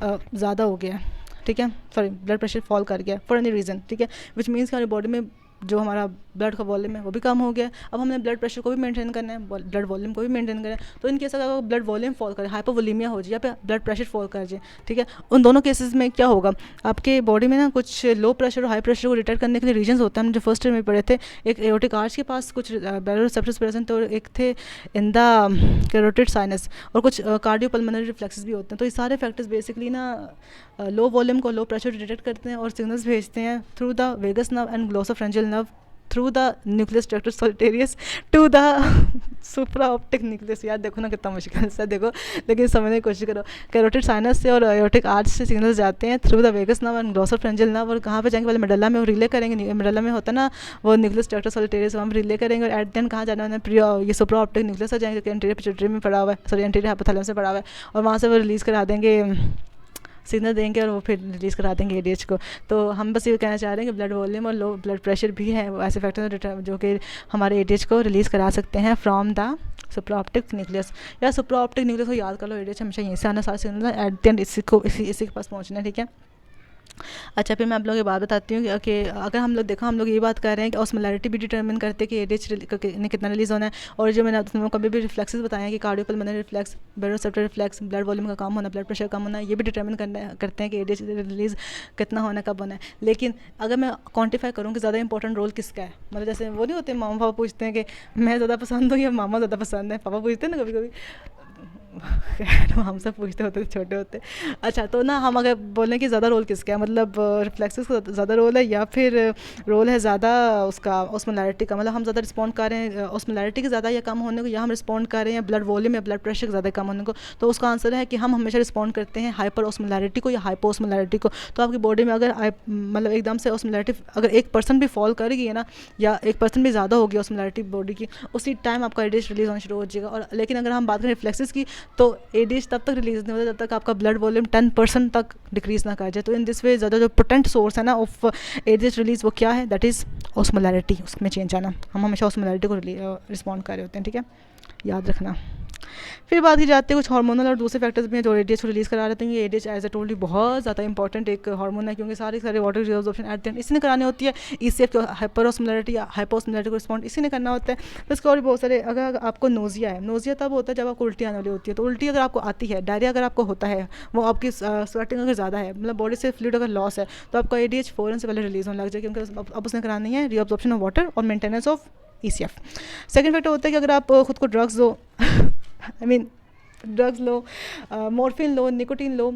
ज़्यादा हो गया, ठीक है, सॉरी ब्लड प्रेशर फॉल कर गया फॉर एनी रीज़न, ठीक है, विच मीन्स कि हमारी बॉडी में जो हमारा ब्लड का वॉल्यूम है वो भी कम हो गया। अब हमने ब्लड प्रेशर को भी मेंटेन करना है, ब्लड वॉल्यूम को भी मेंटेन करना है। तो इन केस अगर ब्लड वॉल्यूम फॉल करे, हाइपोवोलीमिया हो जाए या फिर ब्लड प्रेशर फॉल कर जाए, ठीक है, उन दोनों केसेस में क्या होगा, आपके बॉडी में ना कुछ लो प्रेशर और हाई प्रेशर को डिटेक्ट करने के लिए रीजन्स होते हैं। हम जो फर्स्ट ईयर में पढ़े थे, एक एओर्टिक आर्च के पास कुछ बैरोरिसेप्टर्स प्रेजेंट थे और एक थे इन द कैरोटिड साइनस, और कुछ कार्डियोपल्मोनरी रिफ्लेक्सेस भी होते हैं। तो ये सारे फैक्टर्स बेसिकली ना लो वॉल्यूम को लो प्रेशर डिटेक्ट करते हैं और सिग्नल्स भेजते हैं through the vagus nerve and glossopharyngeal nerve through the nucleus tractus solitarius to the supra optic nucleus. यार देखो ना कितना मुश्किल से, देखो लेकिन समझने की कोशिश करो। कैरोटिड साइनस से और एओर्टिक आर्च से सिग्नल्स जाते हैं through the vagus nerve and glossopharyngeal nerve, और कहाँ पे जाएंगे, पहले मेडल्ला में वो रिले करेंगे। मेडल्ला में होता है ना वो न्यूक्लियस ट्रैक्टर सोलिटेरियस, वहाँ रिले करेंगे और एट देन कहाँ जाना है, ये सुप्रा ऑप्टिक न्यूक्लियस हो जाएंगे, एंटीरियर पिट्यूटरी में पड़ा हुआ है, सॉरी एंटीरियर हाइपोथैलेमस में पड़ा हुआ है, और वहाँ से वो रिलीज़ करा देंगे, सिग्नल देंगे और वो फिर रिलीज़ करा देंगे ADH को। तो हम बस ये कहना चाह रहे हैं कि ब्लड वॉल्यूम और लो ब्लड प्रेशर भी है वो ऐसे फैक्टर जो कि हमारे ADH को रिलीज़ करा सकते हैं from the supra optic nucleus. या सुप्रा ऑप्टिक न्यूक्लियस को याद कर लो, ADH हमेशा यहीं से आना, सारे सिग्नल एट द एंड इसी के पास पहुँचना है, ठीक है। अच्छा, फिर मैं आप लोगों को बात बताती हूँ कि अगर हम लोग देखो, हम लोग ये बात कर रहे हैं कि ऑस्मोलैरिटी भी डिटरमिन करते हैं कि ADH ने कितना रिलीज़ होना है, और जो मैंने आपको कभी भी रिफ्लेक्सेस बताए हैं कि cardiopulmonary reflex, baroreceptor reflex, blood volume का कम होना, ब्लड प्रेशर कम होना, ये भी डिटरमिन करते हैं कि ADH रिलीज़ कितना होना, कब होना है। लेकिन अगर मैं क्वान्टिफाई करूँ कि ज़्यादा इंपॉर्टेंट रोल किसका है, मतलब जैसे वो नहीं होते मामा पापा पूछते हैं कि मैं ज़्यादा पसंद हूँ या मामा ज़्यादा पसंद है, पापा पूछते हैं ना कभी कभी, हम सब पूछते होते थे छोटे होते। अच्छा, तो ना हम अगर बोलें कि ज़्यादा रोल किसका है, मतलब रिफ्लेक्सेस का ज़्यादा रोल है या फिर रोल है ज़्यादा उसका ऑस्मोलैरिटी का, मतलब हम ज़्यादा रिस्पॉन्ड कर रहे हैं ऑस्मोलैरिटी के ज़्यादा या कम होने को, या हम रिस्पॉन्ड कर रहे हैं ब्लड वॉल्यूम या ब्लड प्रेशर के ज़्यादा कम होने को, तो उसका आंसर है कि हम हमेशा रिस्पॉन्ड करते हैं हाइपर ऑस्मोलैरिटी को या हाइपो ऑस्मोलैरिटी को। तो आपकी बॉडी में अगर मतलब एकदम से ऑस्मोलैरिटी अगर 1% भी फॉल कर गई है ना, या 1% भी ज़्यादा होगी ऑस्मोलैरिटी बॉडी की, उसी टाइम आपका ADH रिलीज़ होना शुरू हो जाएगा। और लेकिन अगर हम बात करें रिफ्लेक्सेस की, तो ADH तब तक रिलीज नहीं होता जब तक आपका ब्लड वॉल्यूम 10% तक डिक्रीज ना कर जाए। तो इन दिस वे ज़्यादा जो पोटेंट सोर्स है ना ऑफ ADH रिलीज वो क्या है, दैट इज़ ऑस्मोलैरिटी, उसमें चेंज आना। हम हमेशा ऑस्मोलैरिटी को रिस्पॉन्ड कर रहे होते हैं, ठीक है, याद रखना। फिर बात की जाती है कुछ हार्मोनल और दूसरे फैक्टर्स भी हैं जो ADH को रिलीज़ करा रहे हैं। ये ADH एज ए टोल्ड बहुत ज़्यादा इंपॉर्टेंट एक हार्मोन है, क्योंकि सारे water resorption eight the and इसी ने करानी होती है। ECF की हाइपरऑस्मोलैरिटी या हाइपोऑस्मोलैरिटी को रिस्पॉन्ड इसी ने करना होता है। तो इसके और भी बहुत सारे, अगर आपको नोजिया है, नोजिया तब होता है जब आपको उल्टी आने वाली होती है। तो उल्टी अगर आपको आती है, डायरिया अगर आपको होता है, वो आपकी स्वेटिंग अगर ज़्यादा है, मतलब बॉडी से फ्लूइड अगर लॉस है, तो आपका ADH फ़ौरन से पहले रिलीज़ होने लग जाए, क्योंकि अब उसने करानी है रीअब्जॉर्प्शन ऑफ वाटर और maintenance of ECF। Second factor होता है कि अगर आप खुद को ड्रग्स दो आई मीन ड्रग्स लो, मॉर्फिन लो, निकोटीन लो,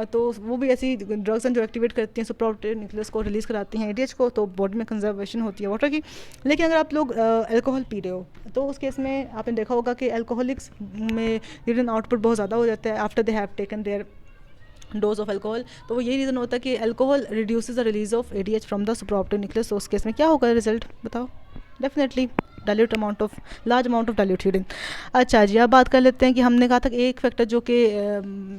तो वो भी ऐसी ड्रग्स हैं जो एक्टिवेट करती हैं सुप्राऑर्बिटल न्यूक्लियस को, रिलीज़ कराती हैं ADH को, तो बॉडी में कंजर्वेशन होती है वाटर की। लेकिन अगर आप लोग अल्कोहल पी रहे हो, तो उस केस में आपने देखा होगा कि अल्कोहलिक्स में यूरिन आउटपुट बहुत ज़्यादा हो जाता है after they have taken their dose of alcohol. तो वो यही रीज़न होता है कि alcohol reduces the release of ADH from the supraorbital nucleus. तो उस केस में क्या होगा रिजल्ट बताओ? Definitely large amount of dilute urine. अच्छा जी, अब बात कर लेते हैं कि हमने कहा था कि एक फैक्टर जो कि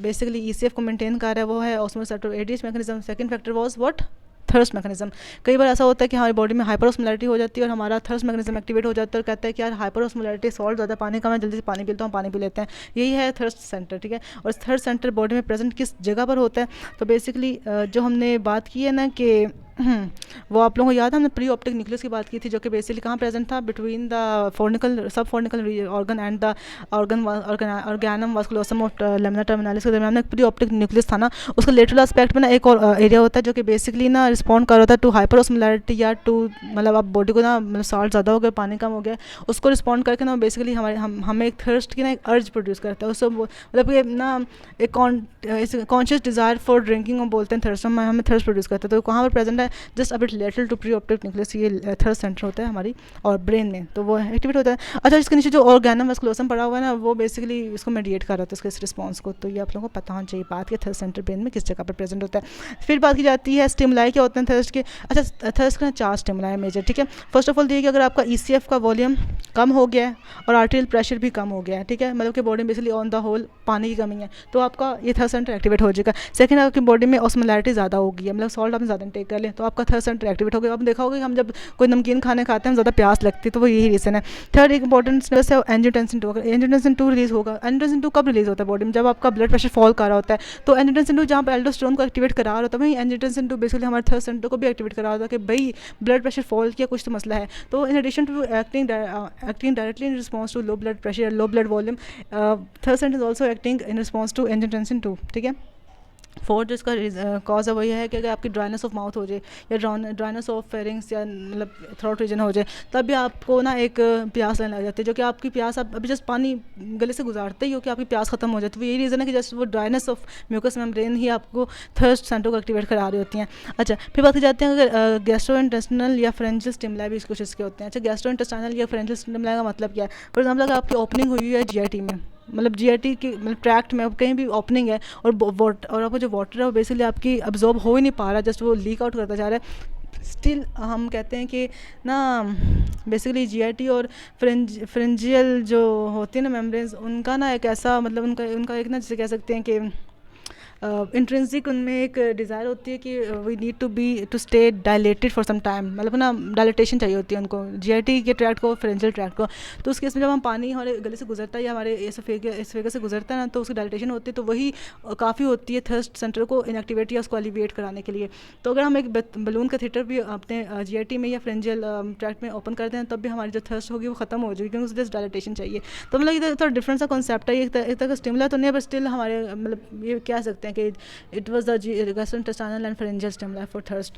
बेसिकली ECF को मेंटेन कर रहा है वो है osmolarity ADH mechanism. Second factor was what? Thirst mechanism. कई बार ऐसा होता है कि हमारी बॉडी में हाइपरऑस्मोलैरिटी हो जाती है और हमारा थर्स्ट मैकेनिज्म एक्टिवेट हो जाता है और कहता है कि यार हाइपरऑस्मोलैरिटी, सॉल्ट ज़्यादा, पानी कम है, जल्दी से पानी पीता हूँ, पानी पी लेते हैं। यही है थर्स्ट सेंटर, ठीक है। और थर्ड सेंटर बॉडी में प्रेजेंट किस जगह पर होता है? तो बेसिकली जो हमने बात की है ना कि वो आप लोगों को याद है, हमने प्री ऑप्टिक न्यूक्लियस की बात की थी, जो कि बेसिकली कहाँ प्रेजेंट था? Between the fornical sub फोर्निकल organ and the organum vasculosum of lamina terminalis के दरमियान एक प्री ऑप्टिक न्यूक्लियस था ना। उसका लेटरल एस्पेक्ट में ना एक और एरिया होता है जो कि बेसिकली ना रिस्पॉन्ड कर रहा था टू हाइपरऑस्मोलैरिटी या टू, मतलब आप बॉडी को ना, मतलब सॉल्ट ज़्यादा हो गया, पानी कम हो गया, उसको रिस्पॉन्ड करके ना बेसिकली हमें एक थर्स्ट की ना एक अर्ज प्रोड्यूस करता है। उससे मतलब कि ना एक कॉन्शियस डिज़ायर फॉर ड्रिंकिंग हम बोलते हैं थर्स्ट, हमें थर्स्ट प्रोड्यूस करता है। तो कहाँ पर प्रेजेंट है? Just a bit lateral to pre optic nucleus, ये थर्ड सेंटर होता है हमारी और ब्रेन में, तो वो एक्टिवेट होता है। अच्छा, इसके नीचे जो ऑर्गेनम वास्कुलोसम पड़ा हुआ है ना, वो बेसिकली इसको मेडिएट कर रहा था, इसके रिस्पॉन्स को। तो ये आप लोगों को पता होना चाहिए बात कि थर्ड सेंटर ब्रेन में किस जगह पर प्रेजेंट होता है। फिर बात की जाती है स्टिमुलाई क्या होते हैं थर्स्ट के। अच्छा, थर्स्ट का 4 स्टिमुलाई है मेजर, ठीक है। फर्स्ट ऑफ ऑल देखिए, अगर आपका ECF का वॉल्यूम कम हो गया है और आर्टेरियल प्रेशर भी कम हो गया है, ठीक है, मतलब कि बॉडी में बेसिकली ऑन द होल पानी की कमी है, तो आपका ये थर्ड सेंटर एक्टिवेट हो जाएगा। सेकंड, आपकी बॉडी में ऑस्मोलैरिटी ज़्यादा होगी, मतलब सॉल्ट आपने ज़्यादा टेक कर ले, तो आपका थर्ड सेंटर एक्टिवेट हो गया। अब देखा होगा कि हम जब कोई नमकीन खाने खाते हैं, ज़्यादा प्यास लगती है, तो वो यही रीज़न है। थर्ड एक इंपॉर्टेंट स्ट्रेस है एंजियोटेंसिन 2। अगर एंजियोटेंसिन 2 रिलीज होगा, एंजियोटेंसिन 2 कब रिलीज होता है बॉडी में? जब आपका ब्लड प्रेशर फॉल कर रहा होता है। तो एंजियोटेंसिन 2 जहाँ पर एल्डोस्टेरोन को एक्टिवेट करा रहा होता है, वहीं एंजियोटेंसिन 2 बेसिकली हमारे थर्ड सेंटर को भी एक्टिवेट करा रहा होता है कि भाई ब्लड प्रेशर फॉल किया, कुछ तो मसला है। तो in addition to acting directly in response to low blood pressure, low blood volume, third centre is also acting in response to angiotensin 2, ठीक है। फोर्थ जो इसका कॉज है वही है कि अगर आपकी ड्राइनेस ऑफ माउथ हो जाए या ड्राइनेस ऑफ फेरिंग्स या मतलब थ्रोट रीजन हो जाए, तब भी आपको ना एक प्यास लगने लग जाती है, जो कि आपकी प्यास आप अभी जस्ट पानी गले से गुजारते ही हो कि आपकी प्यास खत्म हो जाती है। तो यही रीज़न है कि जस्ट वो ड्राइनेस ऑफ म्यूकस मेम्ब्रेन ही आपको थर्स्ट सेंटर को एक्टिवेट करा रही होती हैं। अच्छा, फिर बात की जाती है अगर गैस्ट्रोइंटेस्टिनल या फेरेंजियल स्टिमुलाई भी कुछ इसके होते हैं। अच्छा, गैस्ट्रोइंटेस्टाइनल या फेरेंजियल स्टिमुलाई का मतलब क्या है? फॉर एग्जाम्पल, अगर आपकी ओपनिंग हुई है GIT में, मतलब GIT की मतलब ट्रैक्ट में कहीं भी ओपनिंग है और आपको जो वाटर है वो बेसिकली आपकी अब्जॉर्ब हो ही नहीं पा रहा, जस्ट वो लीक आउट करता जा रहा है। स्टिल हम कहते हैं कि ना बेसिकली GIT और फ्रेंजियल जो होती है ना मेम्ब्रेन्स, उनका ना एक ऐसा मतलब उनका एक ना जैसे कह सकते हैं कि इंट्रिंसिक उनमें एक डिज़ायर होती है कि we need to stay dilated for some time, मतलब ना डायलेटेशन चाहिए होती है उनको, GIT के ट्रैक्ट को, फेरेंजियल ट्रैक्ट को। तो उस केस में जब हम पानी हमारे गले से गुजरता है या हमारे एसोफेगस से गुजरता है ना, तो उसकी डायलेटेशन होती है, तो वही काफ़ी होती है थर्स्ट सेंटर को इनएक्टिवेट या उसको एलिविएट कराने के लिए। तो अगर हम एक बलून का थिएटर भी अपने GIT में या फेरेंजियल ट्रैक्ट में ओपन करते हैं, तब भी हमारी जो थर्स्ट होगी वो ख़त्म हो जाएगी, क्योंकि उससे जस्ट डायलेटेशन चाहिए। तो मतलब ये थोड़ा डिफरेंट सा कॉन्सेप्ट है, एक तरह का स्टिमुला तो नहीं है, पर स्टिल हमारे मतलब ये कह सकते हैं कि it was the gastrointestinal and pharyngeal stimuli for thirst.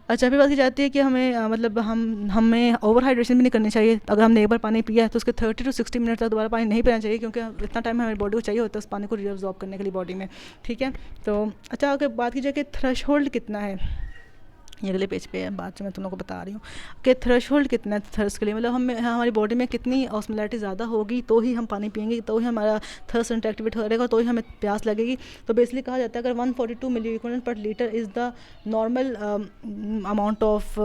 अच्छा, फिर बात की जाती है कि हमें मतलब हमें ओवर हाइड्रेशन भी नहीं करनी चाहिए। अगर हमने एक बार पानी पिया है तो उसके 30 to 60 मिनट तक दोबारा पानी नहीं पीना चाहिए, क्योंकि इतना टाइम हमारी बॉडी को चाहिए होता है उस पानी को रीअब्जॉर्ब करने के लिए बॉडी में, ठीक है। तो अच्छा, अगर बात की जाए कि थ्रेशहोल्ड कितना है, ये अगले पेज पे है, बाद में मैं तुम लोगों को बता रही हूँ कि थ्रेशोल्ड कितना है थर्स्ट के लिए, मतलब हमारी बॉडी में कितनी ऑस्मोलैरिटी ज़्यादा होगी तो ही हम पानी पियेंगे, तो ही हमारा थर्स्ट सेंटर एक्टिवेट करेगा, तो ही हमें प्यास लगेगी। तो बेसिकली कहा जाता है अगर 142 मिली equivalent per litre is the normal amount of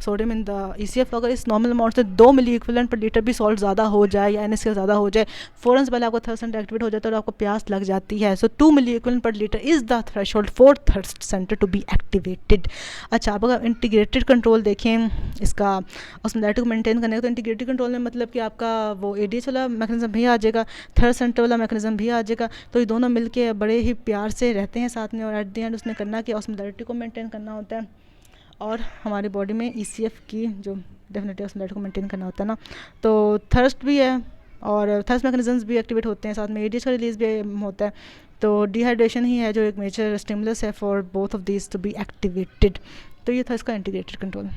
sodium in the ECF, अगर इस नॉर्मल अमाउंट से 2 मिली इक्विवेलेंट पर लीटर भी सॉल्ट ज़्यादा हो जाए या NaCl ज़्यादा हो जाए, फ़ौरन से पहले आपका थर्स्ट सेंटर एक्टिवेट हो जाता है और आपको प्यास लग जाती है। So 2 milli equivalent per litre is the threshold for thirst centre to be activated. अच्छा, अब अगर इंटीग्रेटेड कंट्रोल देखें इसका ऑस्मोलैरिटी को मेंटेन करने का, तो इंटीग्रेटेड कंट्रोल में मतलब कि आपका वो ADH वाला मैकेनिज्म भी आ जाएगा, थर्ड सेंटर वाला मैकेनिज्म भी आ जाएगा। तो ये दोनों मिलके बड़े ही प्यार से रहते हैं साथ में, और एट द एंड उसने करना कि ऑस्मोलैरिटी को मेंटेन करना होता है और हमारी बॉडी में ECF की जो डेफिनेटली ऑस्मोलैरिटी को मेंटेन करना होता है ना। तो थर्स्ट भी है और थर्स्ट मैकेनिज्म्स भी एक्टिवेट होते हैं, साथ में ADH का रिलीज भी होता है। तो डिहाइड्रेशन ही है जो एक मेजर स्टिमुलस है for both of these two be activated. तो ये था इसका इंटीग्रेटेड कंट्रोल।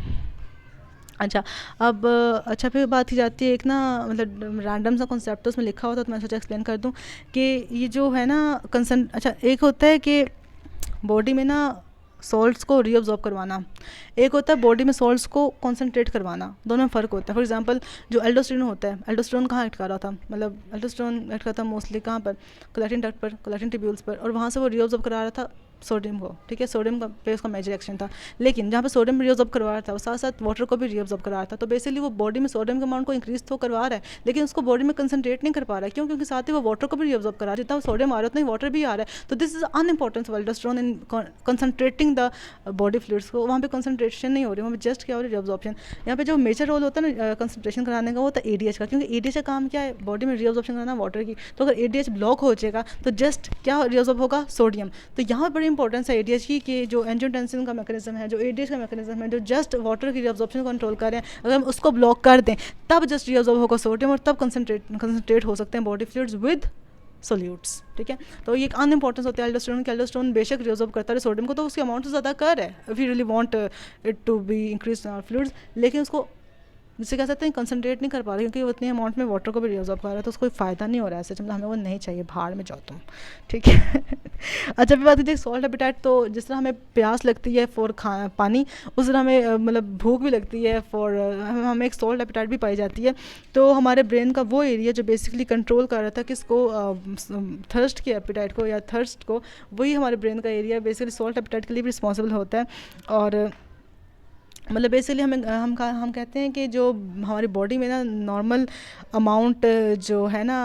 अच्छा, अब अच्छा फिर बात की जाती है एक ना, मतलब रैंडम सा कॉन्सेप्ट तो उसमें लिखा हुआ था, तो मैं सोचा एक्सप्लेन कर दूं कि ये जो है ना अच्छा एक होता है कि बॉडी में ना सॉल्ट्स को रीअब्जॉर्ब करवाना, एक होता है बॉडी में सॉल्ट्स को कॉन्सेंट्रेट करवाना, दोनों में फ़र्क होता है। फॉर एग्जांपल जो एल्डोस्टेरोन होता है, एल्डोस्टेरोन कहाँ एक्ट कर रहा था, मतलब एल्डोस्टेरोन एक्ट कर रहा था मोस्टली कहाँ पर, कोलेक्टिन डक्ट पर, कोलेक्टिन ट्यूब्यूल्स पर, और वहाँ से वो रीअब्जॉर्ब करा रहा था सोडियम को, ठीक है, सोडियम का पे उसका मेजर एक्शन था। लेकिन जहाँ पे सोडियम रीअब्जॉर्ब करवा रहा था वो साथ साथ वाटर को भी रीअब्जॉर्ब करवा रहा था। तो बेसिकली वो बॉडी में सोडियम के अमाउंट को इंक्रीज तो करवा रहा है, लेकिन उसको बॉडी में कंसंट्रेट नहीं कर पा रहा है। क्यों? क्योंकि साथ ही वो वाटर को भी रीअब्जॉर्ब करा रहा है, जितना सोडियम आ रहा है उतना ही वाटर भी आ रहा है। तो this is an importance of aldosterone in concentrating the body fluids को। वहाँ पे कंसंट्रेशन नहीं हो रही, वहाँ पे जस्ट क्या हो रही है, रीअब्जॉर्प्शन। यहाँ पे जो मेजर रोल होता है ना कंसंट्रेशन कराने का, वो होता है ADH का, क्योंकि ADH का काम क्या है, बॉडी में रीअब्जॉर्प्शन कराना वाटर की। तो अगर ADH ब्लॉक हो जाएगा तो जस्ट क्या रीअब्जॉर्ब होगा, सोडियम। तो यहाँ बड़ी इंपॉर्टेंस है ADH की, कि जो एंजियोटेंसिन का मैकेनिज्म है, जो ADH का मैकेनिज्म है, जो जस्ट वाटर की रीअब्जॉर्प्शन को कंट्रोल कर रहे हैं, अगर हम उसको ब्लॉक कर दें तब जस्ट रीअब्जॉर्ब होगा सोडियम, और तब कंसंट्रेट हो सकते हैं बॉडी फ्लूइड्स विद सोल्यूट्स, ठीक है। तो ये एक अन इंपॉर्टेंस होता है एल्डोस्टेरोन की। एल्डोस्टेरोन बेशक रीअब्जॉर्ब करता है सोडियम को, तो उसके अमाउंट से ज़्यादा कर है, if you really want it to be increase in our fluids, लेकिन उसको जिसे कह सकते हैं कंसंट्रेट नहीं कर पा रहे, क्योंकि उतनी अमाउंट में वाटर को भी रीअब्जॉर्ब कर रहा है, तो उसको कोई फ़ायदा नहीं हो रहा है ऐसे, मतलब हमें वो नहीं चाहिए, भाड़ में जाओ तुम, ठीक है। अच्छा, फिर बात कीजिए सॉल्ट एपेटाइट। तो जिस तरह हमें प्यास लगती है फॉर पानी, उस तरह हमें मतलब भूख भी लगती है फॉर, हमें एक सॉल्ट एपेटाइट भी पाई जाती है। तो हमारे ब्रेन का वो एरिया जो बेसिकली कंट्रोल कर रहा था किसको, थर्स्ट के एपेटाइट को या थर्स्ट को, वही हमारे ब्रेन का एरिया बेसिकली सॉल्ट एपेटाइट के लिए भी रिस्पॉन्सिबल होता है। और मतलब बेसिकली हम कहते हैं कि जो हमारी बॉडी में ना नॉर्मल अमाउंट जो है ना,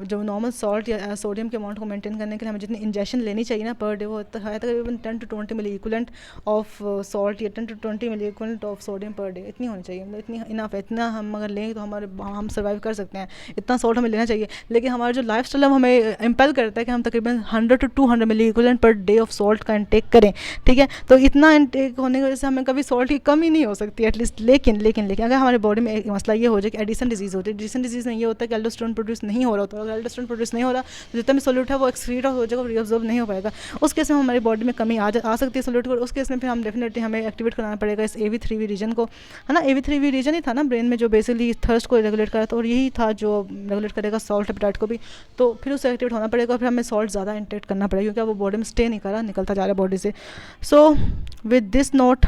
जो नॉर्मल सॉल्ट या सोडियम के अमाउंट को मेंटेन करने के लिए हमें जितनी इंजेक्शन लेनी चाहिए ना पर डे, वो है तकरीबन 10 to 20 milli equivalent of salt या 10 to 20 milli equivalent of sodium per day, इतनी होनी चाहिए। मतलब इतनी इनफ है, इतना हम अगर लें तो हम सर्वाइव कर सकते हैं, इतना सॉल्ट हमें लेना चाहिए। लेकिन हमारा जो लाइफ स्टाइल हमें इम्पेल करता है कि हम तकरीबन 100 to 200 milli equivalent per day of salt का इंटेक करें, ठीक है। तो इतना इंटेक होने की वजह से हमें कभी सॉल्ट की कमी नहीं हो सकती एटलीस्ट। लेकिन अगर हमारे बॉडी में एक मसला ये हो जाए कि एडिशन डिजीज़ होती है, एडिशन डिजीज़ में ये होता है कि एल्डोस्टेरोन प्रोड्यूस नहीं हो रहा होता है। अगर एल्डोस्टेरोन प्रोड्यूस नहीं हो रहा तो जितना भी सोल्यूट है वो एक्सक्रीट हो जाएगा, रीअब्जॉर्ब नहीं हो पाएगा। उस केस में हमारी बॉडी में कमी आ सकती है सोल्यूट को। उस केस में फिर हम डेफिनेटली हमें एक्टिवेट कराना पड़ेगा इस AV3V रीजन को, है ना। AV3V रीजन ही था ना ब्रेन में जो बेसिकली थर्स्ट को रेगुलेट करा था, और यही था जो रेगुलेट करेगा सॉल्ट एपेटाइट को भी। तो फिर उससे एक्टिवेट होना पड़ेगा, फिर हमें सॉल्ट ज़्यादा इंटेक करना पड़ेगा, क्योंकि वो बॉडी में स्टे नहीं कर रहा, निकलता जा रहा है बॉडी से। सो विद दिस नोट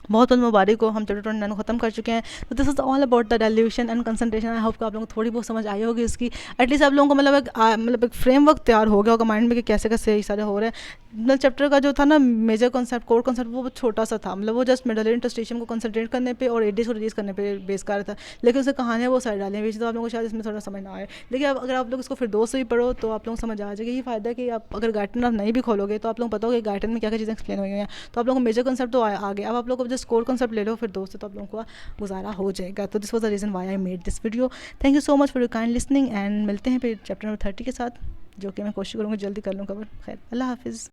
बहुत बहुत मुबारक हो, हम चैप्टर 29 ख़त्म कर चुके हैं। तो this is all about the dilution and concentration. I hope कि आप लोगों को थोड़ी बहुत समझ आई होगी इसकी, एटलीस्ट आप लोगों को मतलब एक फ्रेमवर्क तैयार हो गया होगा माइंड में कि कैसे कैसे ये सारे हो रहे हैं। मतलब चैप्टर का जो था ना मेजर कॉन्सेप्ट, कोर कॉन्सेप्ट, वो छोटा सा था, मतलब वो जस्ट मेडुलरी इंटरस्टिशियम को कंसंट्रेट करने पे और ADH को रिलीज करने पे बेस कर रहा था। लेकिन उससे कहानियाँ वो सारी डाली हुई थी, तो आप लोगों को शायद इसमें थोड़ा समझ ना आए। लेकिन अगर आप लोग इसको फिर 2 से भी पढ़ो तो आप लोगों को समझ आ जाएगा। ये फ़ायदा है कि आप अगर गाइडन आप नहीं भी खोलोगे तो आप लोगों को पता होगा कि गाइडन में क्या क्या चीज़ें एक्सप्लेन हुई हैं, तो आप लोगों को मेजर कॉन्सेप्ट तो आ गया। अब आप लोग को जस्ट कोर कॉन्सेप्ट ले लो फिर 2 से, तो आप लोगों को गुजारा हो जाएगा। तो this was the reason why I made this video. Thank you so much for your kind listening, and मिलते हैं फिर चैप्टर नंबर 30 के साथ, जो कि मैं कोशिश करूँगी जल्दी कर लूँ कवर। खैर, अल्लाह हाफिज़।